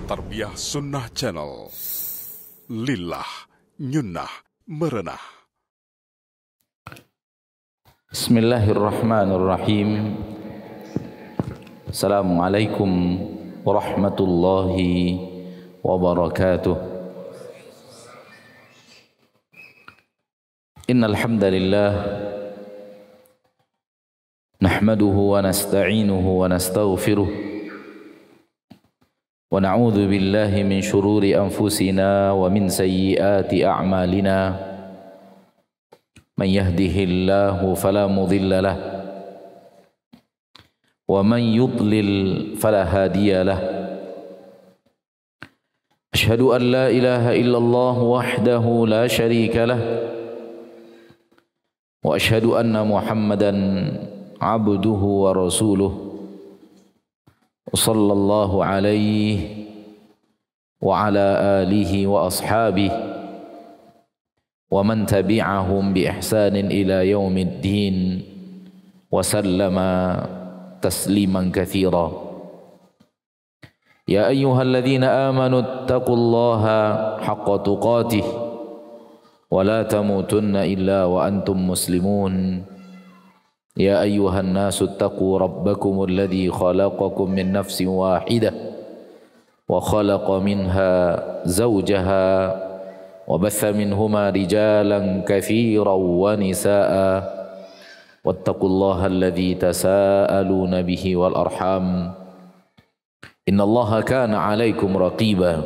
Tarbiyah Sunnah Channel. Lillah Nyunnah Merenah. Bismillahirrahmanirrahim. Assalamualaikum warahmatullahi wabarakatuh. Innal hamdalillah nahmaduhu wa nasta'inuhu wa nastaghfiruh wa na'udzu billahi min shururi anfusina wa min sayyiati a'malina. Man yahdihillahu fala mudilla lah wa man yudlil fala hadiya lah. Ashhadu an la ilaha illallah wahdahu la syarika lah wa ashhadu anna Muhammadan abduhu wa rasuluh. Sallallahu alaihi wa ala alihi wa ashabihi wa man tabi'ahum bi ihsanin ila yaumiddin wa sallama tasliman katsira. Ya ayyuhalladzina amanu taqullaha haqqa tuqatih wa la tamutunna illa wa antum muslimun. Ya ayyuhan nasu taqu rabbakumul ladzi khalaqakum min nafsin wahidah wa khalaqa minha zawjaha wa batha minhuma rijalan katsiran wa nisaa wattaqullaha alladzi tasaaluna bihi wal arham innallaha kana 'alaikum raqiba.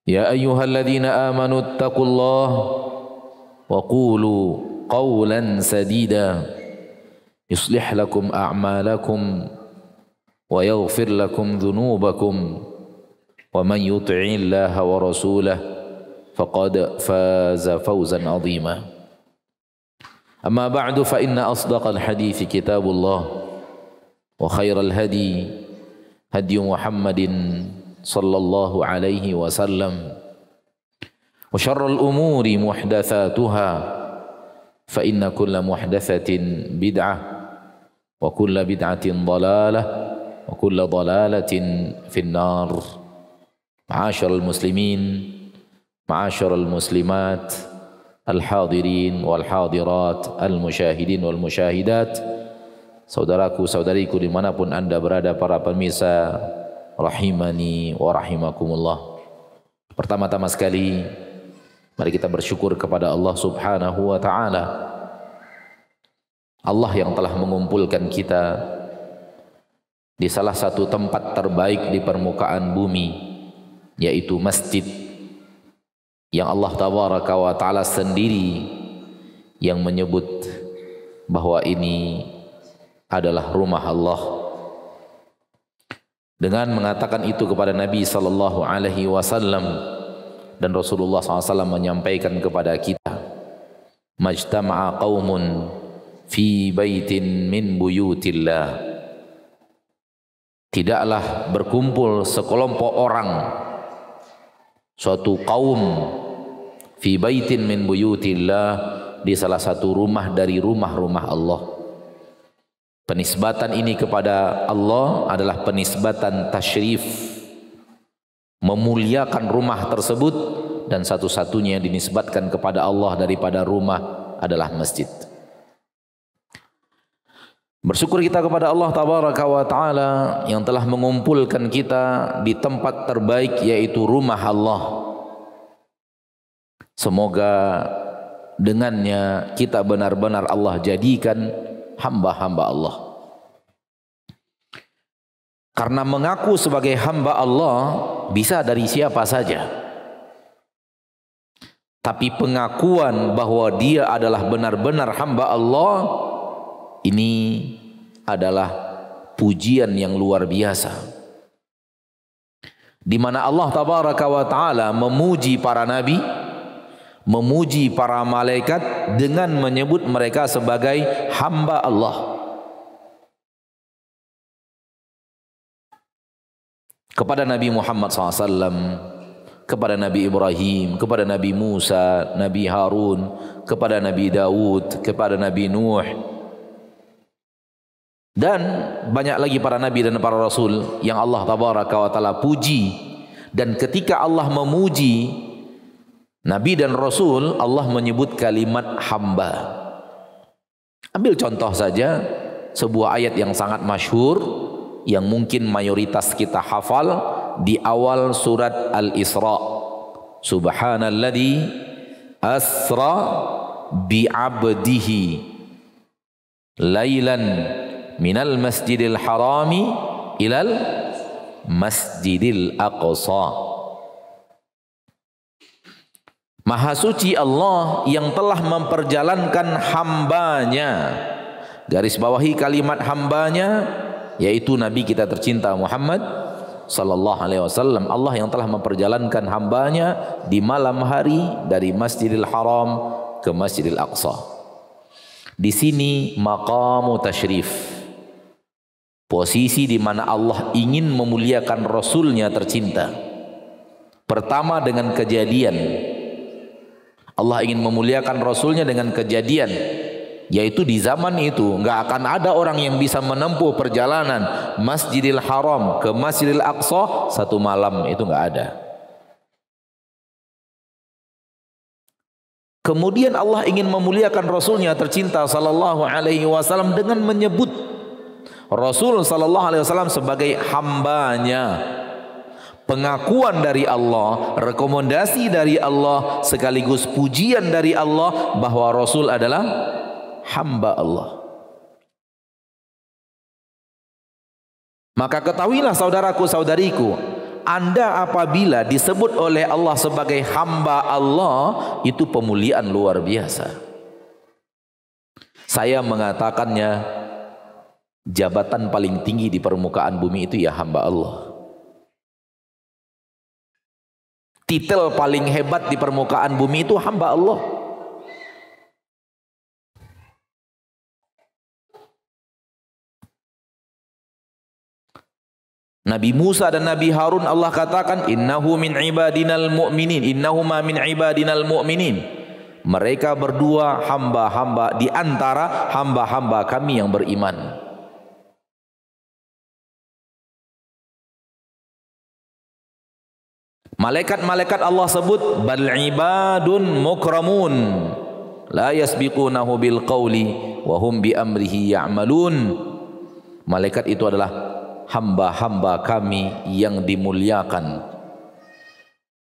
Ya ayyuhalladzina amanu taqullaha wa qulu qawlan sadida yuslih lakum a'malakum wa yaghfir lakum dhunubakum wa man yuti'illaha wa rasulahu faqad faza fawzan 'azima. Amma ba'du fa inna asdaqal hadithi kitabullah wa khairal hadi hadi Muhammadin sallallahu alaihi wasallam wa syarrul umuri muhdatsatuha fa inna kulla muhdatsatin bid'ah wa kulla bid'atin dhalalah wa kulla dhalalatin finnar. Ma'asyiral muslimin, ma'asyiral muslimat, al-hadirin wal hadirat, al-musyahidin wal musyahidat, saudaraku saudariku dimanapun anda berada, para pemirsa rahimani wa rahimakumullah. Pertama-tama sekali mari kita bersyukur kepada Allah Subhanahu wa ta'ala. Allah yang telah mengumpulkan kita di salah satu tempat terbaik di permukaan bumi, yaitu masjid yang Allah Tabaraka wa ta'ala sendiri yang menyebut bahwa ini adalah rumah Allah, dengan mengatakan itu kepada Nabi sallallahu alaihi wasallam. Dan Rasulullah SAW menyampaikan kepada kita, majtama'a qaumun fi baitin min buyutillah. Tidaklah berkumpul sekelompok orang, suatu kaum, fi baitin min buyutillah, di salah satu rumah dari rumah-rumah Allah. Penisbatan ini kepada Allah adalah penisbatan tasyrif, memuliakan rumah tersebut, dan satu-satunya yang dinisbatkan kepada Allah daripada rumah adalah masjid. Bersyukur kita kepada Allah Tabaraka wa ta'ala yang telah mengumpulkan kita di tempat terbaik, yaitu rumah Allah. Semoga dengannya kita benar-benar Allah jadikan hamba-hamba Allah. Karena mengaku sebagai hamba Allah bisa dari siapa saja, tapi pengakuan bahwa dia adalah benar-benar hamba Allah, ini adalah pujian yang luar biasa, di mana Allah Tabaraka wa ta'ala memuji para nabi, memuji para malaikat dengan menyebut mereka sebagai hamba Allah. Kepada Nabi Muhammad SAW, kepada Nabi Ibrahim, kepada Nabi Musa, Nabi Harun, kepada Nabi Daud, kepada Nabi Nuh, Dan banyak lagi para nabi dan para rasul yang Allah tabaraka wa taala puji. Dan ketika Allah memuji nabi dan rasul, Allah menyebut kalimat hamba. Ambil contoh saja sebuah ayat yang sangat masyhur yang mungkin mayoritas kita hafal di awal surat Al-Isra. Subhanalladzi asra bi'abdihi lailan minal masjidil harami ilal masjidil aqsa. Maha suci Allah yang telah memperjalankan hambanya. Garis bawahi kalimat hambanya, yaitu Nabi kita tercinta Muhammad sallallahu alaihi wasallam. Allah yang telah memperjalankan hambanya di malam hari dari Masjidil Haram ke Masjidil Aqsa. Di sini maqamu tasyrif, posisi di mana Allah ingin memuliakan Rasulnya tercinta. Pertama dengan kejadian, Allah ingin memuliakan Rasulnya dengan kejadian, yaitu di zaman itu nggak akan ada orang yang bisa menempuh perjalanan Masjidil Haram ke Masjidil Aqsa satu malam, itu nggak ada. Kemudian Allah ingin memuliakan Rasulnya tercinta sallallahu alaihi wasallam dengan menyebut Rasul sallallahu alaihi wasallam sebagai hambanya. Pengakuan dari Allah, rekomendasi dari Allah, sekaligus pujian dari Allah bahwa Rasul adalah hamba Allah. Maka ketahuilah saudaraku saudariku, Anda apabila disebut oleh Allah sebagai hamba Allah, itu pemuliaan luar biasa. Saya mengatakannya, jabatan paling tinggi di permukaan bumi itu ya hamba Allah. Titel paling hebat di permukaan bumi itu hamba Allah. Nabi Musa dan Nabi Harun Allah katakan innahu min ibadinal mu'minin, innahuma min ibadinal mu'minin. Mereka berdua hamba-hamba di antara hamba-hamba kami yang beriman. Malaikat-malaikat Allah sebut bal ibadun mukramun la yasbiqunahu bil qawli wa hum bi amrihi ya'malun. Malaikat itu adalah hamba-hamba kami yang dimuliakan,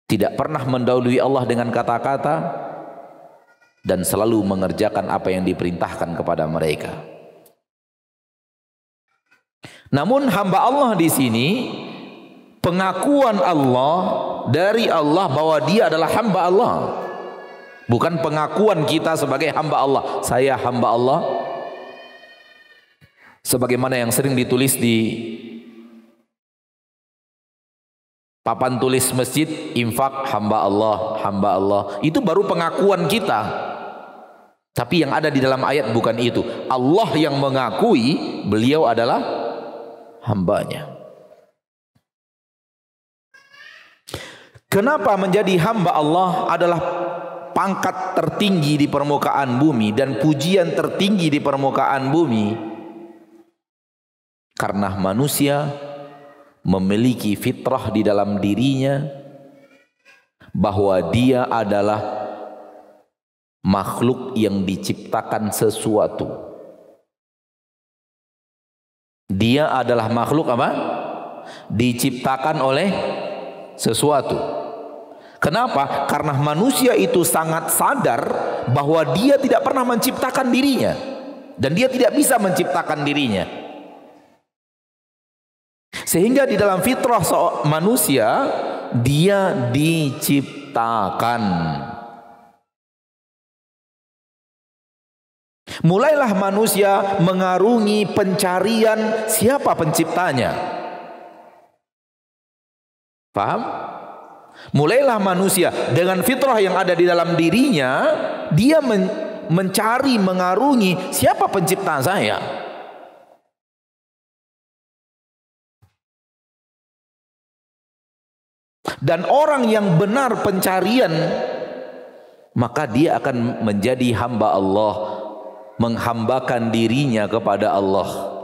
tidak pernah mendahului Allah dengan kata-kata dan selalu mengerjakan apa yang diperintahkan kepada mereka. Namun hamba Allah di sini pengakuan Allah dari Allah bahwa dia adalah hamba Allah, bukan pengakuan kita sebagai hamba Allah. Saya hamba Allah sebagaimana yang sering ditulis di papan tulis masjid, infak hamba Allah, hamba Allah. Itu baru pengakuan kita. Tapi yang ada di dalam ayat bukan itu. Allah yang mengakui beliau adalah hambanya. Kenapa menjadi hamba Allah adalah pangkat tertinggi di permukaan bumi dan pujian tertinggi di permukaan bumi? Karena manusia memiliki fitrah di dalam dirinya bahwa dia adalah makhluk yang diciptakan sesuatu. Dia adalah makhluk apa? Diciptakan oleh sesuatu. Kenapa? Karena manusia itu sangat sadar bahwa dia tidak pernah menciptakan dirinya dan dia tidak bisa menciptakan dirinya. Sehingga di dalam fitrah manusia dia diciptakan. Mulailah manusia mengarungi pencarian siapa penciptanya. Paham? Mulailah manusia dengan fitrah yang ada di dalam dirinya, dia mencari, mengarungi siapa pencipta saya. Dan orang yang benar pencarian, maka dia akan menjadi hamba Allah, menghambakan dirinya kepada Allah.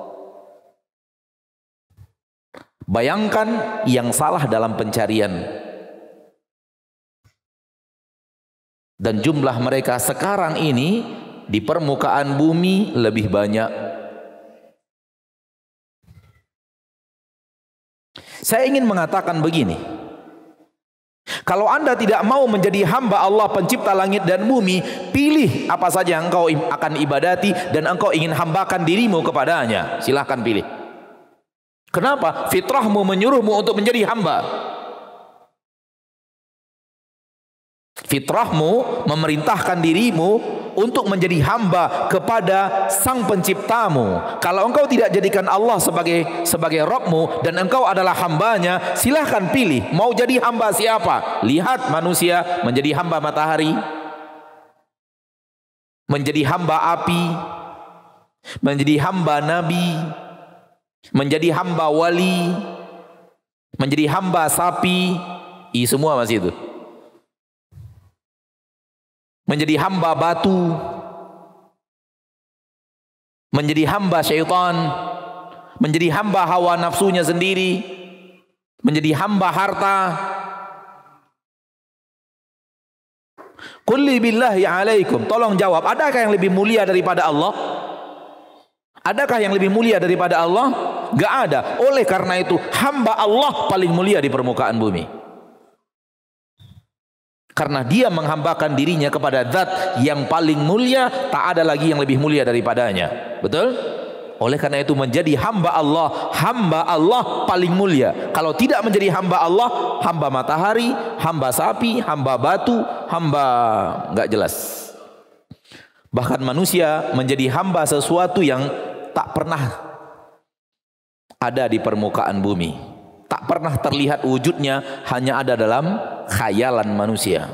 Bayangkan yang salah dalam pencarian. Dan jumlah mereka sekarang ini di permukaan bumi lebih banyak. Saya ingin mengatakan begini. Kalau Anda tidak mau menjadi hamba Allah pencipta langit dan bumi, pilih apa saja yang engkau akan ibadati dan engkau ingin hambakan dirimu kepadanya. Silahkan pilih. Kenapa? Fitrahmu menyuruhmu untuk menjadi hamba. Fitrahmu memerintahkan dirimu untuk menjadi hamba kepada Sang Penciptamu. Kalau engkau tidak jadikan Allah sebagai Rabbmu dan engkau adalah hambanya, silahkan pilih mau jadi hamba siapa. Lihat manusia menjadi hamba matahari, menjadi hamba api, menjadi hamba nabi, menjadi hamba wali, menjadi hamba sapi, semua masih itu. Menjadi hamba batu, menjadi hamba syaitan, menjadi hamba hawa nafsunya sendiri, menjadi hamba harta. Qul billahi alaikum, tolong jawab, adakah yang lebih mulia daripada Allah? Adakah yang lebih mulia daripada Allah? Gak ada. Oleh karena itu hamba Allah paling mulia di permukaan bumi. Karena dia menghambakan dirinya kepada zat yang paling mulia, tak ada lagi yang lebih mulia daripadanya. Betul? Oleh karena itu menjadi hamba Allah paling mulia. Kalau tidak menjadi hamba Allah, hamba matahari, hamba sapi, hamba batu, hamba nggak jelas. Bahkan manusia menjadi hamba sesuatu yang tak pernah ada di permukaan bumi, tak pernah terlihat wujudnya, hanya ada dalam khayalan manusia.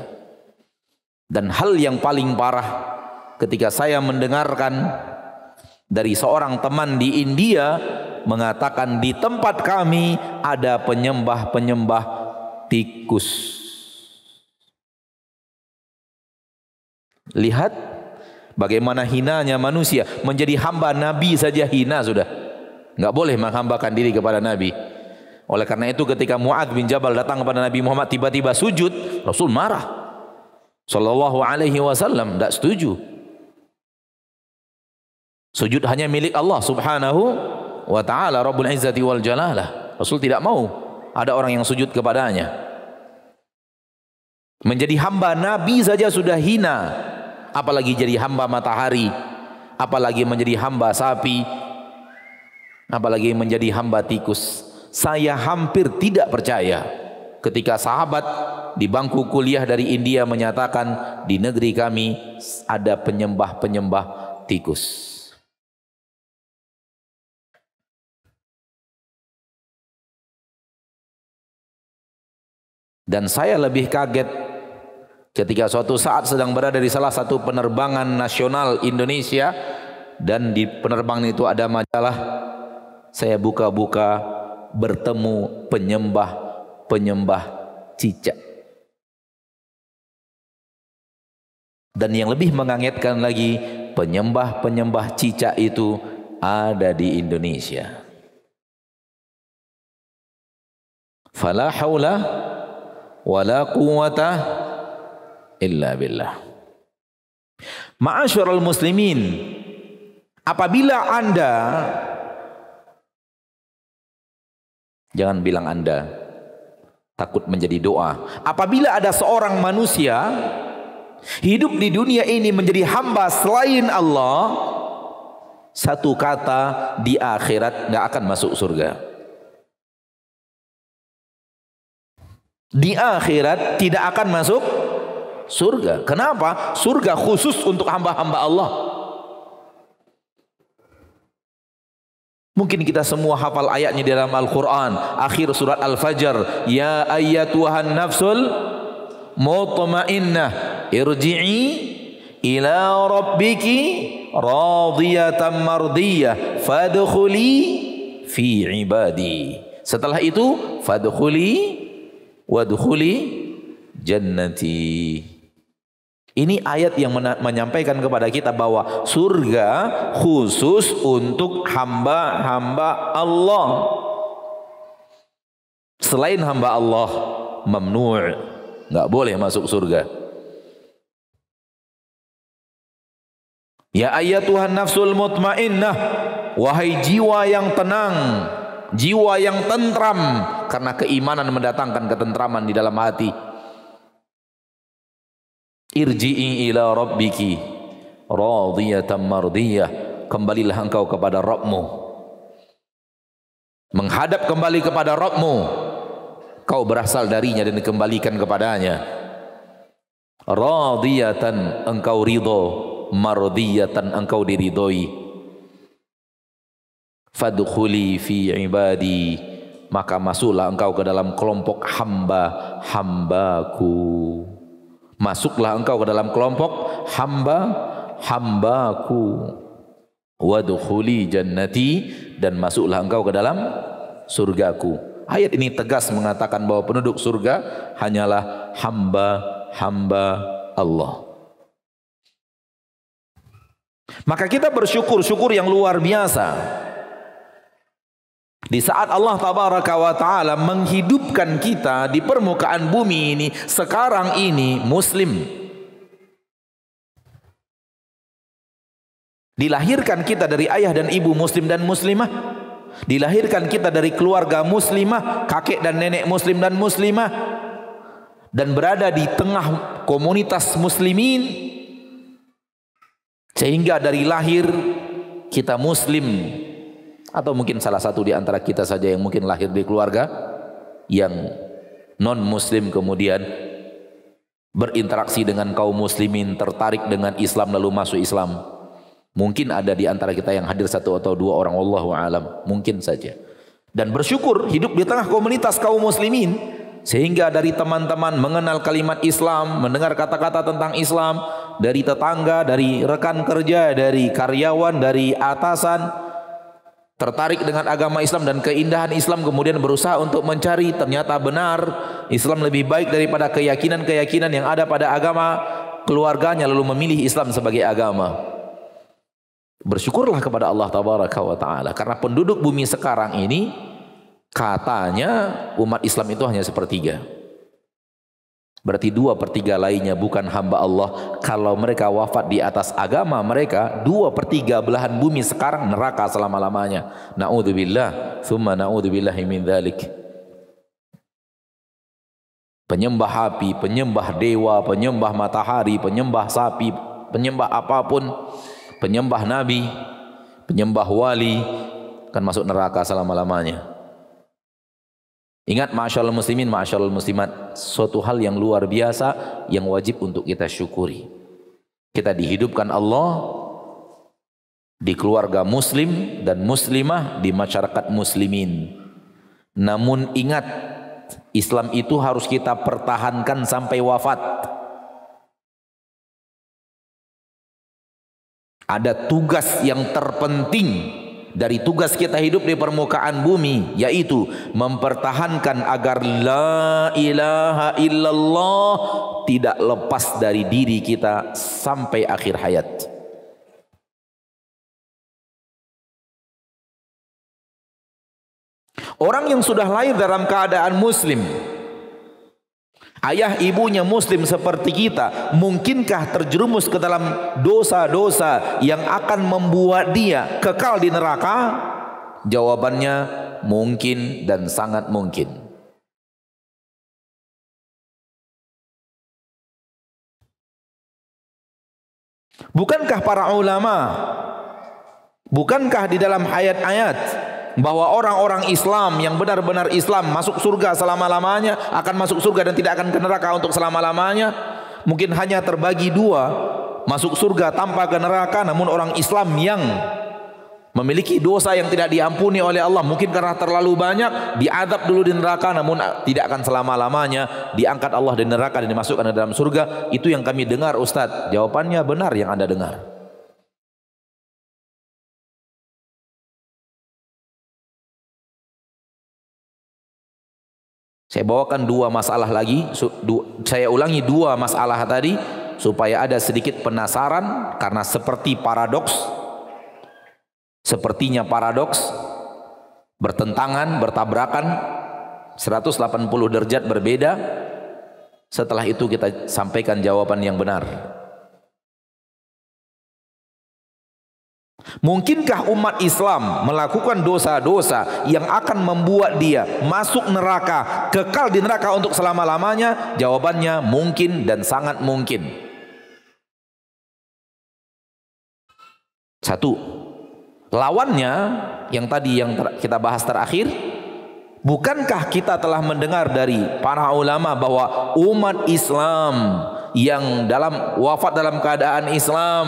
Dan hal yang paling parah ketika saya mendengarkan dari seorang teman di India mengatakan di tempat kami ada penyembah-penyembah tikus. Lihat bagaimana hinanya manusia. Menjadi hamba Nabi saja hina sudah. Nggak boleh menghambakan diri kepada Nabi. Oleh karena itu ketika Mu'adz bin Jabal datang kepada Nabi Muhammad tiba-tiba sujud, Rasul marah. Sallallahu alaihi wasallam tidak setuju. Sujud hanya milik Allah subhanahu wa ta'ala, Rabbul Izzati wal Jalalah. Rasul tidak mau ada orang yang sujud kepadanya. Menjadi hamba Nabi saja sudah hina, apalagi jadi hamba matahari, apalagi menjadi hamba sapi, apalagi menjadi hamba tikus. Saya hampir tidak percaya ketika sahabat di bangku kuliah dari India menyatakan di negeri kami ada penyembah-penyembah tikus. Dan saya lebih kaget ketika suatu saat sedang berada di salah satu penerbangan nasional Indonesia, dan di penerbangan itu ada majalah. Saya buka-buka, bertemu penyembah cicak. Dan yang lebih mengagetkan lagi, penyembah cicak itu ada di Indonesia. Fala haula wala quwwata illa billah. Ma'asyiral muslimin, apabila Anda, jangan bilang Anda, takut menjadi doa. Apabila ada seorang manusia hidup di dunia ini menjadi hamba selain Allah, satu kata, di akhirat nggak akan masuk surga. Di akhirat tidak akan masuk surga. Kenapa? Surga khusus untuk hamba-hamba Allah. Mungkin kita semua hafal ayatnya di dalam Al-Quran, akhir surat Al-Fajr, ya ayyatuhan nafsul mutmainnah irji'i ila rabbiki radiyatan mardiyah fadkhuli fi ibadi. Setelah itu fadkhuli wadkhuli jannati. Ini ayat yang menyampaikan kepada kita bahwa surga khusus untuk hamba-hamba Allah. selain hamba Allah mamnu', enggak boleh masuk surga. Ya ayyatuhan nafsul mutmainnah, wahai jiwa yang tenang, jiwa yang tentram, karena keimanan mendatangkan ketentraman di dalam hati. Irji'i ila rabbiki radiyatan mardiyah, kembalilah engkau kepada Rabbmu, menghadap kembali kepada Rabbmu, kau berasal darinya dan dikembalikan kepadanya. Radiyatan, engkau ridho, mardiyatan, engkau diridhoi. Fadkhuli fi ibadi, maka masuklah engkau ke dalam kelompok hamba-hambaku. Masuklah engkau ke dalam kelompok hamba-hambaku. Wadkhuli jannati, dan masuklah engkau ke dalam surgaku. Ayat ini tegas mengatakan bahwa penduduk surga hanyalah hamba-hamba Allah. Maka kita bersyukur yang luar biasa di saat Allah tabaraka wa ta'ala menghidupkan kita di permukaan bumi ini sekarang ini muslim. Dilahirkan kita dari ayah dan ibu muslim dan muslimah. Dilahirkan kita dari keluarga muslimah, kakek dan nenek muslim dan muslimah, dan berada di tengah komunitas muslimin, sehingga dari lahir kita muslim. Atau mungkin salah satu di antara kita saja yang mungkin lahir di keluarga yang non muslim, kemudian berinteraksi dengan kaum muslimin, tertarik dengan Islam lalu masuk Islam. Mungkin ada di antara kita yang hadir satu atau dua orang, wallahu alam, mungkin saja. Dan bersyukur hidup di tengah komunitas kaum muslimin, sehingga dari teman-teman mengenal kalimat Islam, mendengar kata-kata tentang Islam, dari tetangga, dari rekan kerja, dari karyawan, dari atasan, tertarik dengan agama Islam dan keindahan Islam, kemudian berusaha untuk mencari, ternyata benar Islam lebih baik daripada keyakinan-keyakinan yang ada pada agama keluarganya, lalu memilih Islam sebagai agama. Bersyukurlah kepada Allah tabaraka wa ta'ala, karena penduduk bumi sekarang ini katanya umat Islam itu hanya sepertiga. Berarti 2/3 lainnya bukan hamba Allah. Kalau mereka wafat di atas agama mereka, 2/3 belahan bumi sekarang neraka selama-lamanya. Na'udzubillah, thumma na'udzubillahi min dzalik. Penyembah api, penyembah dewa, penyembah matahari, penyembah sapi, penyembah apapun, penyembah nabi, penyembah wali, akan masuk neraka selama-lamanya. Ingat ma'asyarul muslimin, ma'asyarul muslimat, suatu hal yang luar biasa yang wajib untuk kita syukuri. Kita dihidupkan Allah di keluarga muslim dan muslimah, di masyarakat muslimin. Namun ingat, Islam itu harus kita pertahankan sampai wafat. Ada tugas yang terpenting dari tugas kita hidup di permukaan bumi, yaitu mempertahankan agar la ilaha illallah tidak lepas dari diri kita sampai akhir hayat. Orang yang sudah lahir dalam keadaan muslim, ayah ibunya muslim seperti kita, mungkinkah terjerumus ke dalam dosa-dosa yang akan membuat dia kekal di neraka? Jawabannya mungkin dan sangat mungkin. Bukankah para ulama, bukankah di dalam ayat-ayat bahwa orang-orang Islam yang benar-benar Islam masuk surga selama-lamanya, akan masuk surga dan tidak akan ke neraka untuk selama-lamanya? Mungkin hanya terbagi dua, masuk surga tanpa ke neraka. Namun orang Islam yang memiliki dosa yang tidak diampuni oleh Allah, mungkin karena terlalu banyak, diadab dulu di neraka, namun tidak akan selama-lamanya diangkat Allah dari neraka dan dimasukkan ke dalam surga. Itu yang kami dengar, Ustadz. Jawabannya benar yang Anda dengar. Saya bawakan dua masalah lagi, saya ulangi dua masalah tadi supaya ada sedikit penasaran, karena sepertinya paradoks, bertentangan, bertabrakan 180 derajat berbeda. Setelah itu kita sampaikan jawaban yang benar. Mungkinkah umat Islam melakukan dosa-dosa yang akan membuat dia masuk neraka, kekal di neraka untuk selama-lamanya? Jawabannya mungkin dan sangat mungkin. Satu, lawannya yang tadi kita bahas terakhir, bukankah kita telah mendengar dari para ulama bahwa umat Islam yang wafat dalam keadaan Islam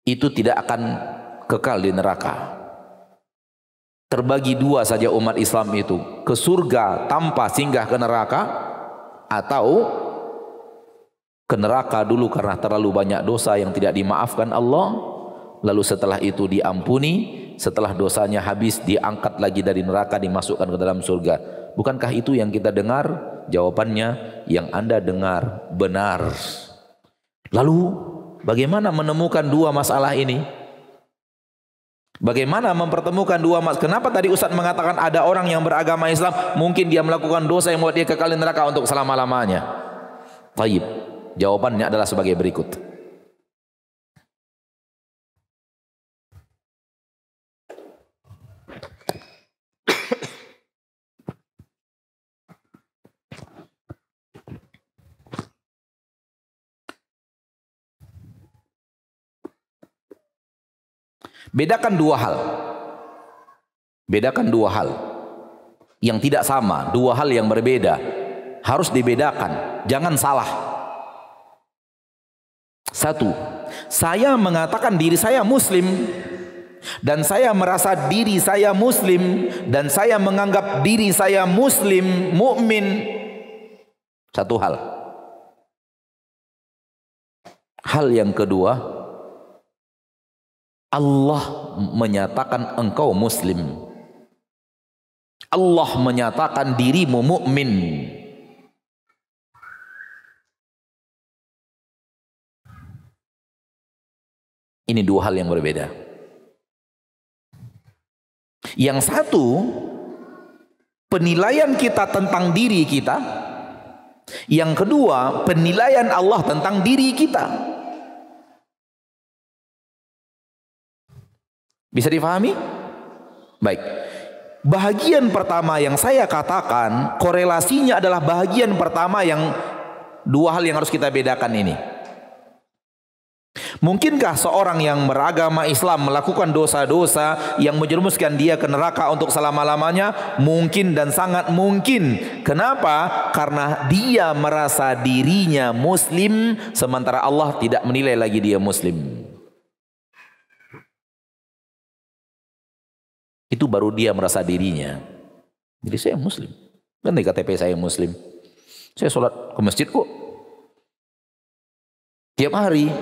itu tidak akan kekal di neraka? Terbagi dua saja umat Islam itu, ke surga tanpa singgah ke neraka, atau ke neraka dulu karena terlalu banyak dosa yang tidak dimaafkan Allah, lalu setelah itu diampuni, setelah dosanya habis diangkat lagi dari neraka, dimasukkan ke dalam surga. Bukankah itu yang kita dengar? Jawabannya, yang Anda dengar benar. Lalu bagaimana menemukan dua masalah ini? Bagaimana mempertemukan dua masalah? Kenapa tadi Ustaz mengatakan ada orang yang beragama Islam mungkin dia melakukan dosa yang membuat dia kekal di neraka untuk selama-lamanya? Baik, jawabannya adalah sebagai berikut. Bedakan dua hal. Bedakan dua hal yang tidak sama, dua hal yang berbeda. Harus dibedakan, jangan salah. Satu, saya mengatakan diri saya muslim, dan saya merasa diri saya muslim, dan saya menganggap diri saya muslim, mukmin. Satu hal. Hal yang kedua, Allah menyatakan engkau muslim. Allah menyatakan dirimu mukmin. Ini dua hal yang berbeda. Yang satu, penilaian kita tentang diri kita. Yang kedua, penilaian Allah tentang diri kita. Bisa difahami? Baik. Bahagian pertama yang saya katakan, korelasinya adalah bahagian pertama yang dua hal yang harus kita bedakan ini. Mungkinkah seorang yang beragama Islam melakukan dosa-dosa yang menjerumuskan dia ke neraka untuk selama-lamanya? Mungkin dan sangat mungkin. Kenapa? Karena dia merasa dirinya muslim, sementara Allah tidak menilai lagi dia muslim. Itu baru dia merasa dirinya. Jadi saya muslim. Dan di KTP saya muslim. Saya sholat ke masjid kok. Tiap hari.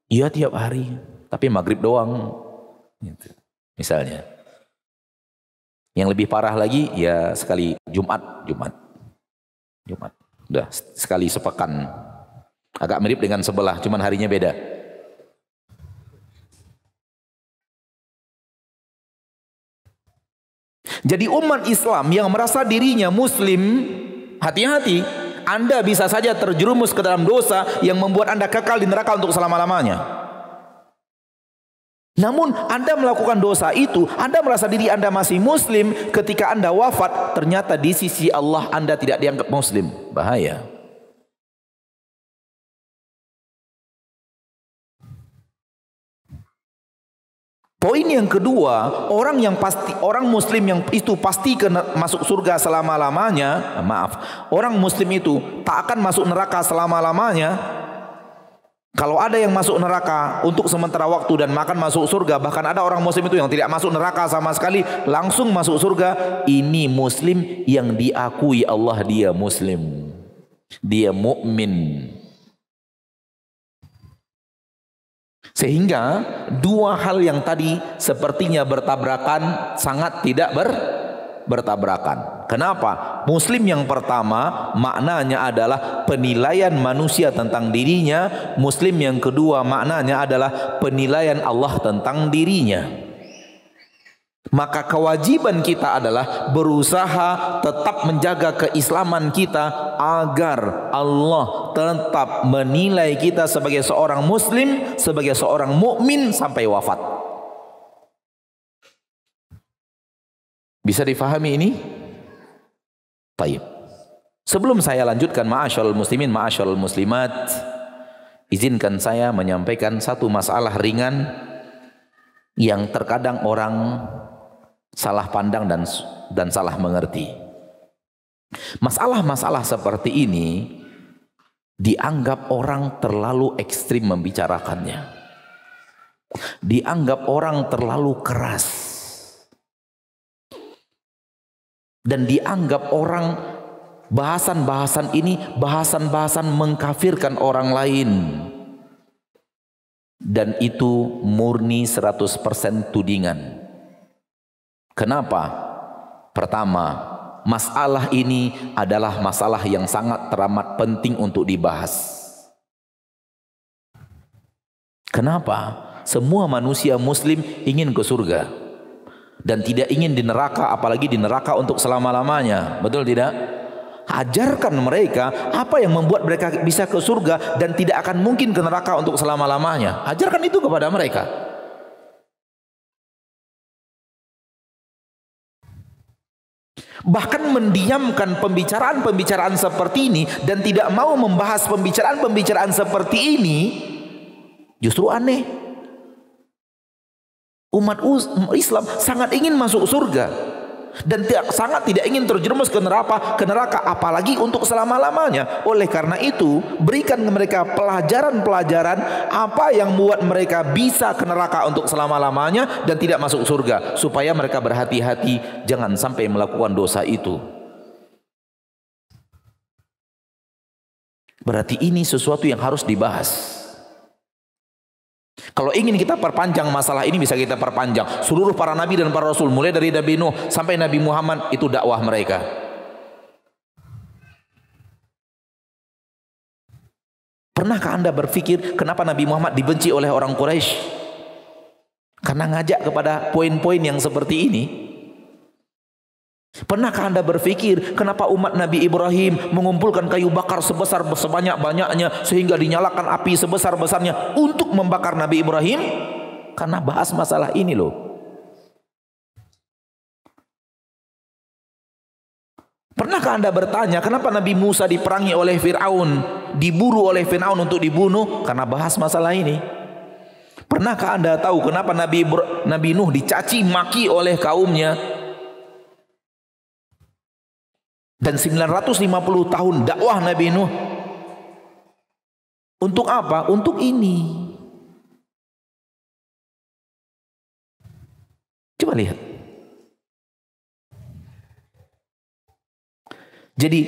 Iya tiap hari. Tapi maghrib doang. Gitu. Misalnya. Yang lebih parah lagi ya sekali Jumat. Udah sekali sepekan. Agak mirip dengan sebelah. Cuman harinya beda. Jadi umat Islam yang merasa dirinya muslim, hati-hati, Anda bisa saja terjerumus ke dalam dosa yang membuat Anda kekal di neraka untuk selama-lamanya. Namun Anda melakukan dosa itu, Anda merasa diri Anda masih muslim, ketika Anda wafat, ternyata di sisi Allah Anda tidak dianggap muslim. Bahaya. Poin yang kedua, orang muslim yang itu pasti masuk surga selama-lamanya. Orang muslim itu tak akan masuk neraka selama-lamanya. Kalau ada yang masuk neraka untuk sementara waktu dan makan masuk surga, bahkan ada orang muslim itu yang tidak masuk neraka sama sekali, langsung masuk surga. Ini muslim yang diakui Allah dia muslim. Dia mukmin. Sehingga dua hal yang tadi sepertinya bertabrakan sangat tidak bertabrakan. Kenapa? Muslim yang pertama maknanya adalah penilaian manusia tentang dirinya. Muslim yang kedua maknanya adalah penilaian Allah tentang dirinya. Maka kewajiban kita adalah berusaha tetap menjaga keislaman kita agar Allah tetap menilai kita sebagai seorang muslim, sebagai seorang mukmin sampai wafat. Bisa difahami ini? Baik. Sebelum saya lanjutkan, ma'asyiral muslimin, ma'asyiral muslimat, izinkan saya menyampaikan satu masalah ringan yang terkadang orang salah pandang dan salah mengerti. Masalah-masalah seperti ini dianggap orang terlalu ekstrim membicarakannya. Dianggap orang terlalu keras. Dan dianggap orang bahasan-bahasan ini bahasan-bahasan mengkafirkan orang lain. Dan itu murni 100% tudingan. Kenapa? Pertama, masalah ini adalah masalah yang sangat teramat penting untuk dibahas. Kenapa? Semua manusia muslim ingin ke surga dan tidak ingin di neraka, apalagi di neraka untuk selama-lamanya. Betul tidak? Ajarkan mereka apa yang membuat mereka bisa ke surga dan tidak akan mungkin ke neraka untuk selama-lamanya. Ajarkan itu kepada mereka. Bahkan mendiamkan pembicaraan-pembicaraan seperti ini dan tidak mau membahas pembicaraan-pembicaraan seperti ini justru aneh. Umat Islam sangat ingin masuk surga dan sangat tidak ingin terjerumus ke neraka apalagi untuk selama-lamanya. Oleh karena itu, berikan mereka pelajaran-pelajaran apa yang membuat mereka bisa ke neraka untuk selama-lamanya dan tidak masuk surga, supaya mereka berhati-hati jangan sampai melakukan dosa itu. Berarti ini sesuatu yang harus dibahas. Kalau ingin kita perpanjang masalah ini, bisa kita perpanjang. Seluruh para nabi dan para rasul, mulai dari Nabi Nuh sampai Nabi Muhammad, itu dakwah mereka. Pernahkah Anda berpikir kenapa Nabi Muhammad dibenci oleh orang Quraisy? Karena ngajak kepada poin-poin yang seperti ini. Pernahkah Anda berpikir kenapa umat Nabi Ibrahim mengumpulkan kayu bakar sebanyak-banyaknya sehingga dinyalakan api sebesar-besarnya untuk membakar Nabi Ibrahim? Karena bahas masalah ini loh. Pernahkah Anda bertanya kenapa Nabi Musa diperangi oleh Fir'aun, diburu oleh Fir'aun untuk dibunuh? Karena bahas masalah ini. Pernahkah Anda tahu kenapa Nabi Nuh dicaci maki oleh kaumnya? Dan 950 tahun dakwah Nabi Nuh untuk apa? Untuk ini. Coba lihat. Jadi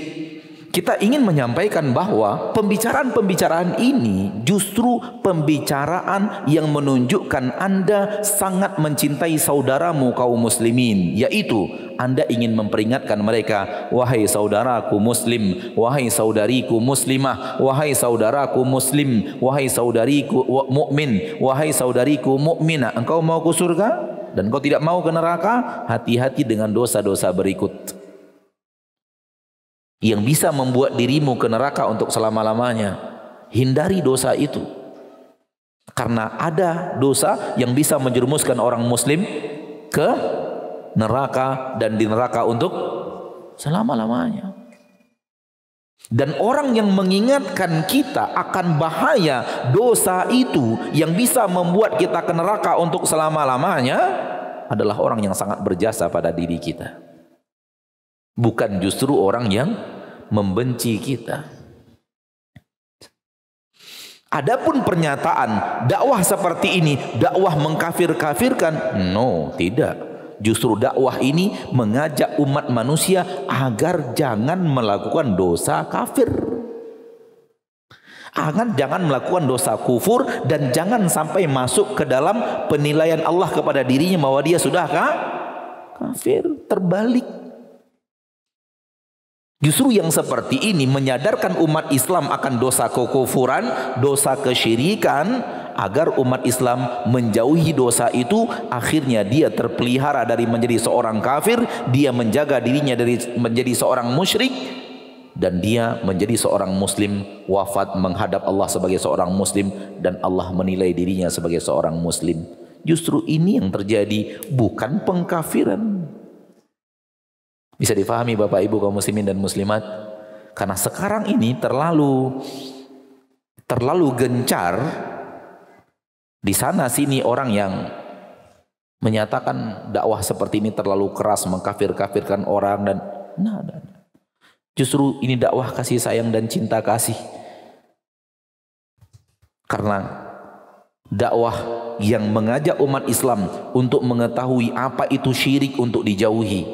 kita ingin menyampaikan bahwa pembicaraan-pembicaraan ini justru pembicaraan yang menunjukkan Anda sangat mencintai saudaramu kaum muslimin, yaitu Anda ingin memperingatkan mereka, wahai saudaraku muslim, wahai saudariku muslimah, wahai saudaraku muslim, wahai saudariku mukmin, wahai saudariku mukminah, engkau mau ke surga dan engkau tidak mau ke neraka, hati-hati dengan dosa-dosa berikut yang bisa membuat dirimu ke neraka untuk selama-lamanya. Hindari dosa itu, karena ada dosa yang bisa menjerumuskan orang muslim ke neraka dan di neraka untuk selama-lamanya. Dan orang yang mengingatkan kita akan bahaya dosa itu yang bisa membuat kita ke neraka untuk selama-lamanya adalah orang yang sangat berjasa pada diri kita, bukan justru orang yang membenci kita. Adapun pernyataan dakwah seperti ini, dakwah mengkafir-kafirkan, no, tidak. Justru dakwah ini mengajak umat manusia agar jangan melakukan dosa kafir, jangan melakukan dosa kufur, dan jangan sampai masuk ke dalam penilaian Allah kepada dirinya bahwa dia sudah kafir. Terbalik. Justru yang seperti ini menyadarkan umat Islam akan dosa kekufuran, dosa kesyirikan, agar umat Islam menjauhi dosa itu. Akhirnya dia terpelihara dari menjadi seorang kafir, dia menjaga dirinya dari menjadi seorang musyrik, dan dia menjadi seorang muslim, wafat menghadap Allah sebagai seorang muslim, dan Allah menilai dirinya sebagai seorang muslim. Justru ini yang terjadi, bukan pengkafiran. Bisa difahami Bapak Ibu kaum muslimin dan muslimat? Karena sekarang ini terlalu gencar di sana sini orang yang menyatakan dakwah seperti ini terlalu keras, mengkafir-kafirkan orang, dan justru ini dakwah kasih sayang dan cinta kasih. Karena dakwah yang mengajak umat Islam untuk mengetahui apa itu syirik untuk dijauhi,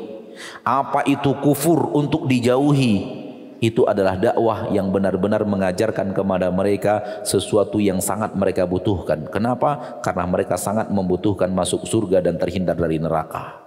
apa itu kufur untuk dijauhi, itu adalah dakwah yang benar-benar mengajarkan kepada mereka sesuatu yang sangat mereka butuhkan. Kenapa? Karena mereka sangat membutuhkan masuk surga dan terhindar dari neraka.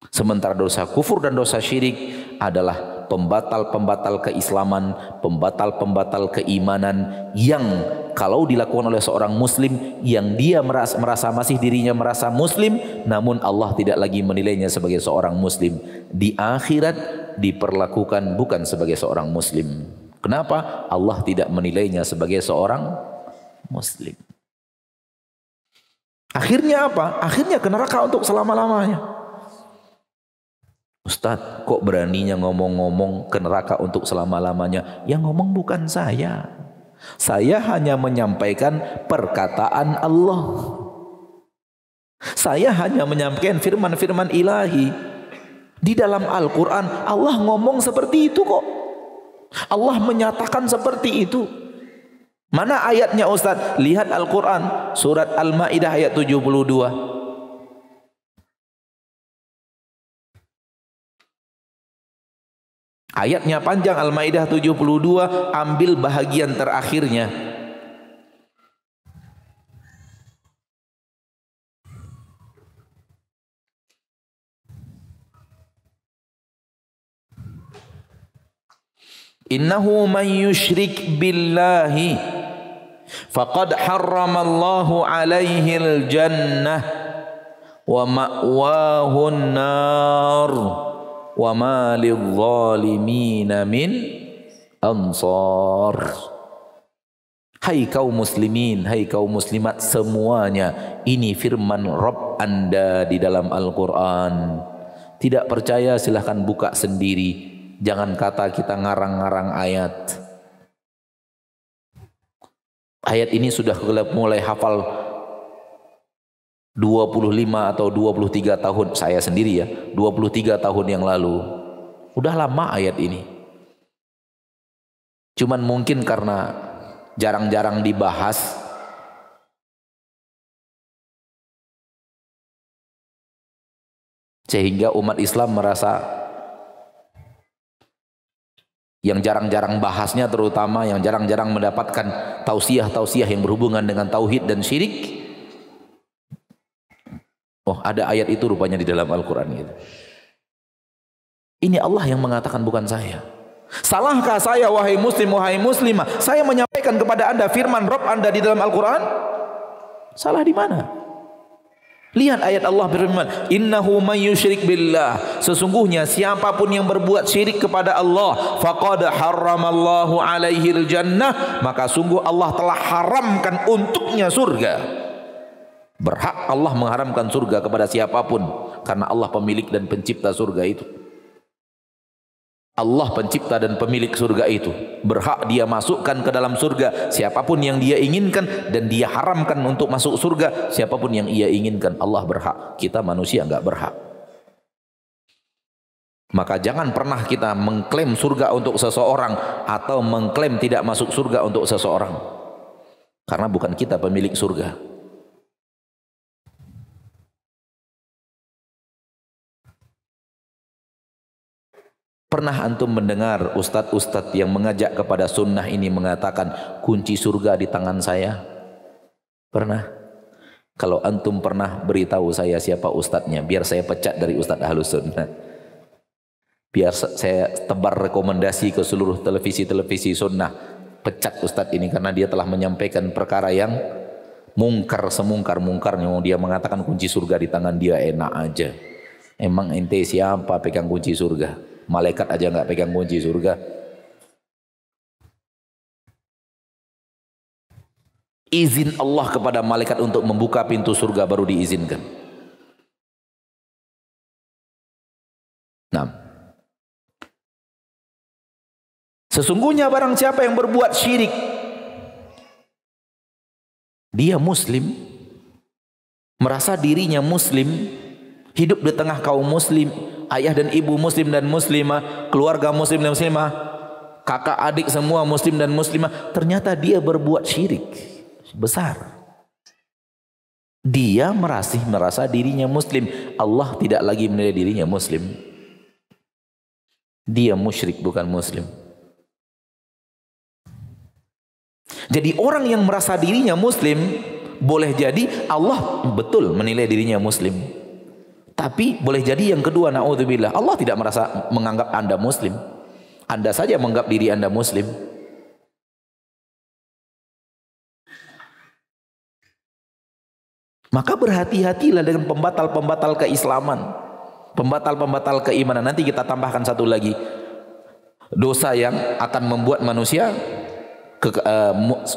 Sementara dosa kufur dan dosa syirik adalah pembatal-pembatal keislaman, pembatal-pembatal keimanan, yang kalau dilakukan oleh seorang muslim yang dia merasa masih dirinya merasa muslim, namun Allah tidak lagi menilainya sebagai seorang muslim. Di akhirat diperlakukan bukan sebagai seorang muslim. Kenapa? Allah tidak menilainya sebagai seorang muslim. Akhirnya apa? Akhirnya ke neraka untuk selama-lamanya. Ustadz, kok beraninya ngomong-ngomong ke neraka untuk selama-lamanya? Yang ngomong bukan saya. Saya hanya menyampaikan perkataan Allah. Saya hanya menyampaikan firman-firman ilahi. Di dalam Al-Quran Allah ngomong seperti itu kok. Allah menyatakan seperti itu. Mana ayatnya Ustadz? Lihat Al-Quran, surat Al-Ma'idah ayat 72. Ayatnya panjang, Al-Maidah 72, ambil bahagian terakhirnya. Innahu man yushrik billahi faqad harramallahu alaihi al-jannah wa ma'wahu an-nar wa ma lidh-dhalimina min ansar. Hai kaum muslimin, hai kaum muslimat semuanya, ini firman Rabb Anda di dalam Al-Quran. Tidak percaya silahkan buka sendiri, jangan kata kita ngarang-ngarang ayat. Ayat ini sudah mulai hafal 25 atau 23 tahun, saya sendiri ya, 23 tahun yang lalu. Udah lama ayat ini. Cuman mungkin karena jarang-jarang dibahas, sehingga umat Islam merasa yang jarang-jarang bahasnya, terutama yang jarang-jarang mendapatkan tausiah-tausiah yang berhubungan dengan tauhid dan syirik. Oh, ada ayat itu rupanya di dalam Al-Quran gitu. Ini Allah yang mengatakan, bukan saya. Salahkah saya wahai muslim, wahai muslimah, saya menyampaikan kepada Anda firman Rabb Anda di dalam Al-Quran? Salah di mana? Lihat ayat Allah berfirman, innahu may yusyrik billah, sesungguhnya siapapun yang berbuat syirik kepada Allah, faqad harramallahu alaihil jannah, maka sungguh Allah telah haramkan untuknya surga. Berhak Allah mengharamkan surga kepada siapapun, karena Allah pemilik dan pencipta surga itu. Allah pencipta dan pemilik surga itu, berhak dia masukkan ke dalam surga siapapun yang dia inginkan, dan dia haramkan untuk masuk surga siapapun yang ia inginkan. Allah berhak, kita manusia enggak berhak. Maka jangan pernah kita mengklaim surga untuk seseorang atau mengklaim tidak masuk surga untuk seseorang, karena bukan kita pemilik surga. Pernah antum mendengar ustadz-ustadz yang mengajak kepada sunnah ini mengatakan kunci surga di tangan saya? Pernah? Kalau antum pernah, beritahu saya siapa ustadznya, biar saya pecat dari ustadz Ahlus Sunnah. Biar saya tebar rekomendasi ke seluruh televisi-televisi sunnah, pecat ustadz ini karena dia telah menyampaikan perkara yang Mungkar semungkar-mungkarnya, dia mengatakan kunci surga di tangan dia, enak aja. Emang ente siapa pegang kunci surga? Malaikat aja nggak pegang kunci surga. Izin Allah kepada malaikat untuk membuka pintu surga baru diizinkan. Nah, sesungguhnya barang siapa yang berbuat syirik, dia muslim, merasa dirinya muslim, hidup di tengah kaum muslim, ayah dan ibu muslim dan muslimah, keluarga muslim dan muslimah, kakak adik semua muslim dan muslimah, ternyata dia berbuat syirik besar. Dia merasa dirinya muslim, Allah tidak lagi menilai dirinya muslim. Dia musyrik bukan muslim. Jadi orang yang merasa dirinya muslim, boleh jadi Allah betul menilai dirinya muslim. Tapi boleh jadi yang kedua, naudzubillah, Allah tidak merasa menganggap Anda muslim. Anda saja menganggap diri Anda muslim. Maka berhati-hatilah dengan pembatal-pembatal keislaman, pembatal-pembatal keimanan. Nanti kita tambahkan satu lagi, dosa yang akan membuat manusia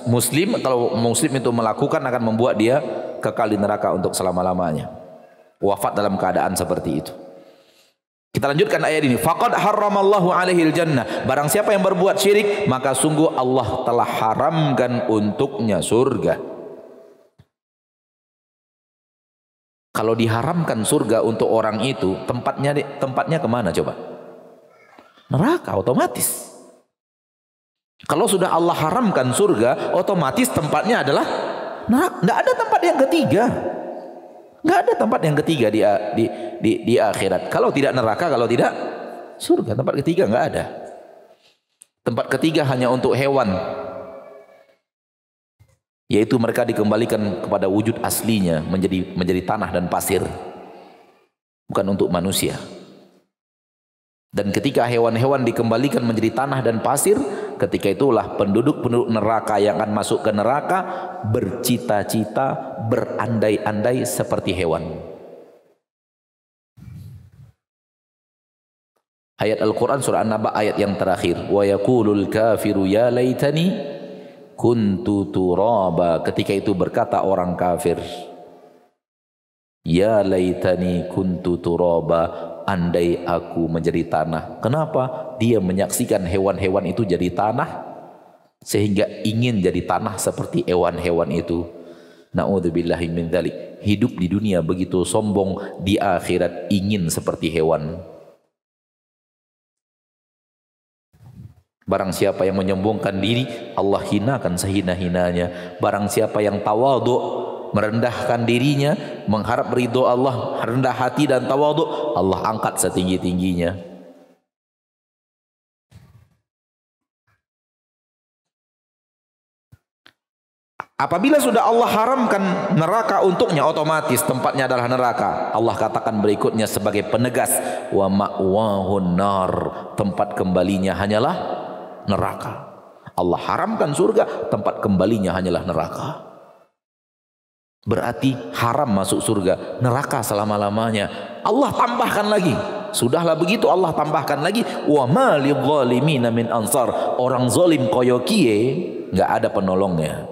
muslim, kalau muslim itu melakukan akan membuat dia kekal di neraka untuk selama-lamanya, wafat dalam keadaan seperti itu. Kita lanjutkan ayat ini. Faqad harramallahu alaihil jannah. Barang siapa yang berbuat syirik, maka sungguh Allah telah haramkan untuknya surga. Kalau diharamkan surga untuk orang itu, tempatnya kemana coba? Neraka otomatis. Kalau sudah Allah haramkan surga, otomatis tempatnya adalah neraka. Nggak ada tempat yang ketiga. Nggak ada tempat yang ketiga di akhirat. Kalau tidak neraka, kalau tidak surga, tempat ketiga nggak ada. Tempat ketiga hanya untuk hewan, yaitu mereka dikembalikan kepada wujud aslinya, menjadi tanah dan pasir, bukan untuk manusia. Dan ketika hewan-hewan dikembalikan menjadi tanah dan pasir, ketika itulah penduduk-penduduk neraka yang akan masuk ke neraka bercita-cita, berandai-andai seperti hewan. Ayat Al-Quran surah An-Naba ayat yang terakhir, wa yaqulul kafiru ya laitani kuntu turaba. Ketika itu berkata orang kafir, ya laitani kuntu turaba, andai aku menjadi tanah. Kenapa? Dia menyaksikan hewan-hewan itu jadi tanah, sehingga ingin jadi tanah seperti hewan-hewan itu. Na'udzubillahi min dzalik. Hidup di dunia begitu sombong, di akhirat ingin seperti hewan. Barang siapa yang menyombongkan diri, Allah hinakan sehina-hinanya. Barang siapa yang tawadhu, merendahkan dirinya, mengharap ridho Allah, rendah hati dan tawadhu, Allah angkat setinggi-tingginya. Apabila sudah Allah haramkan neraka untuknya, otomatis tempatnya adalah neraka. Allah katakan berikutnya sebagai penegas, wa ma'wahun nar, tempat kembalinya hanyalah neraka. Allah haramkan surga, tempat kembalinya hanyalah neraka. Berarti haram masuk surga, neraka selama-lamanya. Allah tambahkan lagi, sudahlah begitu Allah tambahkan lagi, wa ma lidzalimina min ansar. Orang zalim koyo kie enggak ada penolongnya.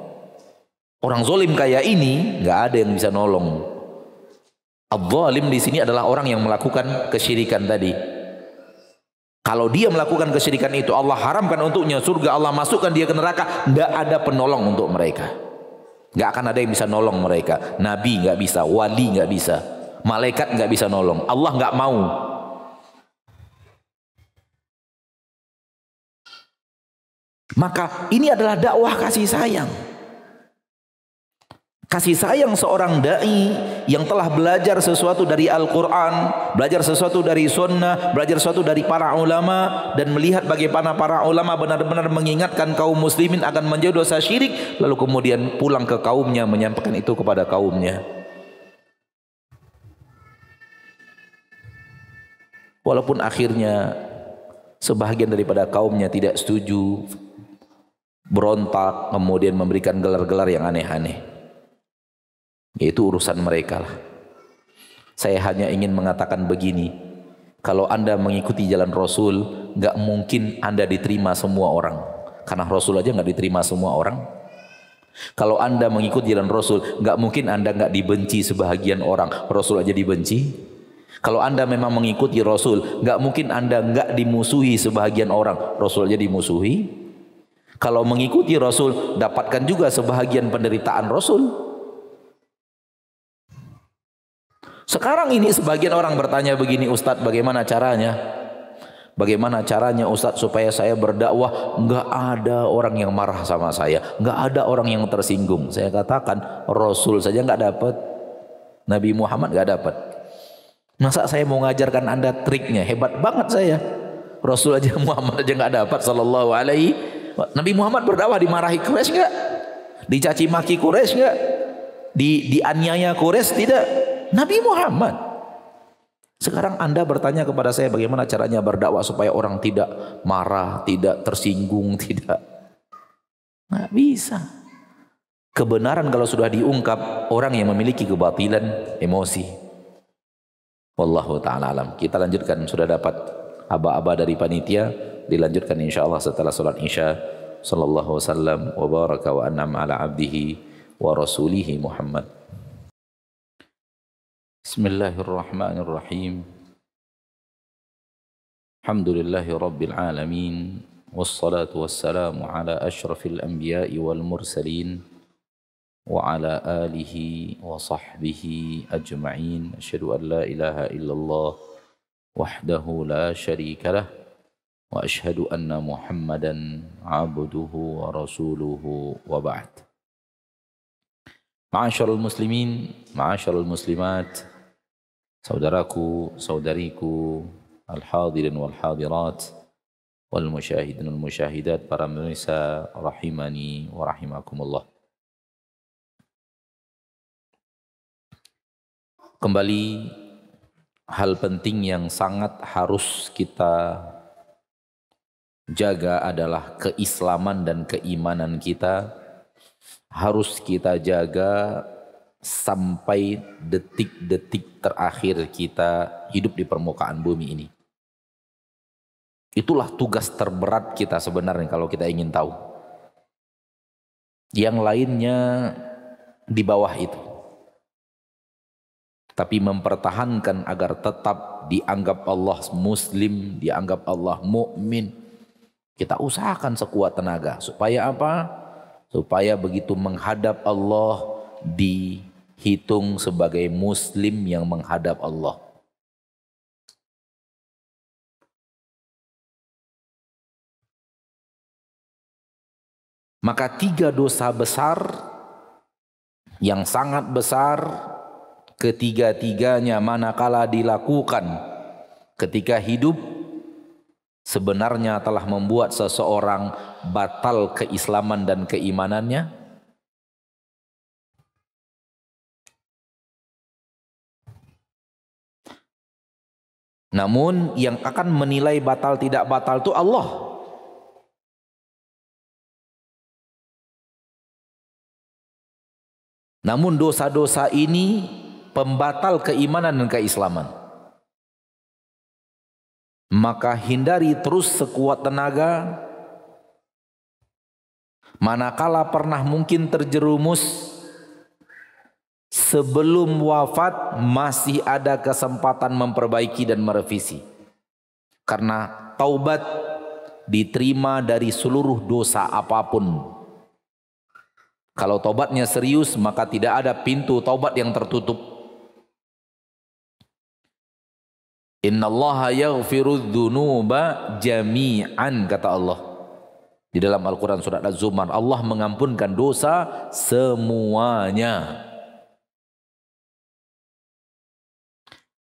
Orang zalim kayak ini enggak ada yang bisa nolong. Adz-dzalim di sini adalah orang yang melakukan kesyirikan tadi. Kalau dia melakukan kesyirikan itu, Allah haramkan untuknya surga, Allah masukkan dia ke neraka, enggak ada penolong untuk mereka. Enggak akan ada yang bisa nolong mereka. Nabi enggak bisa, wali enggak bisa, malaikat enggak bisa nolong. Allah enggak mau. Maka ini adalah dakwah kasih sayang. Kasih sayang seorang da'i yang telah belajar sesuatu dari Al-Quran, belajar sesuatu dari sunnah, belajar sesuatu dari para ulama, dan melihat bagaimana para ulama benar-benar mengingatkan kaum muslimin akan menjauhi dosa syirik, lalu kemudian pulang ke kaumnya menyampaikan itu kepada kaumnya. Walaupun akhirnya sebahagian daripada kaumnya tidak setuju, berontak, kemudian memberikan gelar-gelar yang aneh-aneh. Yaitu urusan mereka lah. Saya hanya ingin mengatakan begini, kalau Anda mengikuti jalan Rasul, nggak mungkin Anda diterima semua orang. Karena Rasul aja nggak diterima semua orang. Kalau Anda mengikuti jalan Rasul, nggak mungkin Anda nggak dibenci sebahagian orang. Rasul aja dibenci. Kalau Anda memang mengikuti Rasul, nggak mungkin Anda nggak dimusuhi sebahagian orang. Rasul aja dimusuhi. Kalau mengikuti Rasul, dapatkan juga sebahagian penderitaan Rasul. Sekarang ini sebagian orang bertanya begini, Ustadz, bagaimana caranya? Bagaimana caranya Ustadz supaya saya berdakwah nggak ada orang yang marah sama saya, nggak ada orang yang tersinggung? Saya katakan Rasul saja nggak dapat, Nabi Muhammad nggak dapat. Masa saya mau ngajarkan Anda triknya? Hebat banget saya. Rasul aja Muhammad aja nggak dapat sallallahu alaihi. Nabi Muhammad berdakwah dimarahi Quraisy nggak? Dicaci maki Quraisy nggak? Dianiaya Quraisy tidak? Nabi Muhammad. Sekarang Anda bertanya kepada saya bagaimana caranya berdakwah supaya orang tidak marah, tidak tersinggung, tidak. Nggak bisa. Kebenaran kalau sudah diungkap, orang yang memiliki kebatilan emosi. Wallahu ta'ala alam. Kita lanjutkan, sudah dapat aba-aba dari panitia, dilanjutkan insyaallah setelah salat Isya. Sallallahu wasallam wa baraka wa an'am ala abdihi wa rasulihi Muhammad. Bismillahirrahmanirrahim. Alhamdulillahi rabbil alamin. Wassalatu wassalamu ala ashrafil anbiya'i wal mursalin wa ala alihi wa sahbihi ajma'in. Asyhadu an la ilaha illallah wahdahu la syarika lah wa asyhadu anna Muhammadan abduhu wa rasuluhu wa ba'd. Ma'asyarul muslimin, ma'asyarul muslimat, saudaraku, saudariku, al-hadirin wal hadirat, wal musyahidin wal musyahidat, para pemirsa rahimani wa rahimakumullah. Kembali, hal penting yang sangat harus kita jaga adalah keislaman dan keimanan kita. Harus kita jaga sampai detik-detik terakhir kita hidup di permukaan bumi ini. Itulah tugas terberat kita sebenarnya kalau kita ingin tahu. Yang lainnya di bawah itu. Tapi mempertahankan agar tetap dianggap Allah muslim, dianggap Allah mukmin. Kita usahakan sekuat tenaga. Supaya apa? Supaya begitu menghadap Allah dihitung sebagai muslim yang menghadap Allah. Maka 3 dosa besar yang sangat besar, ketiga-tiganya manakala dilakukan ketika hidup, sebenarnya telah membuat seseorang batal keislaman dan keimanannya. Namun yang akan menilai batal tidak batal itu Allah. Namun dosa-dosa ini pembatal keimanan dan keislaman. Maka hindari terus sekuat tenaga. Manakala pernah mungkin terjerumus, sebelum wafat masih ada kesempatan memperbaiki dan merevisi. Karena taubat diterima dari seluruh dosa apapun. Kalau taubatnya serius, maka tidak ada pintu taubat yang tertutup. Innallaha yaghfiru dzunuba jami'an, kata Allah di dalam Al-Quran surat Az-Zumar. Allah mengampunkan dosa semuanya.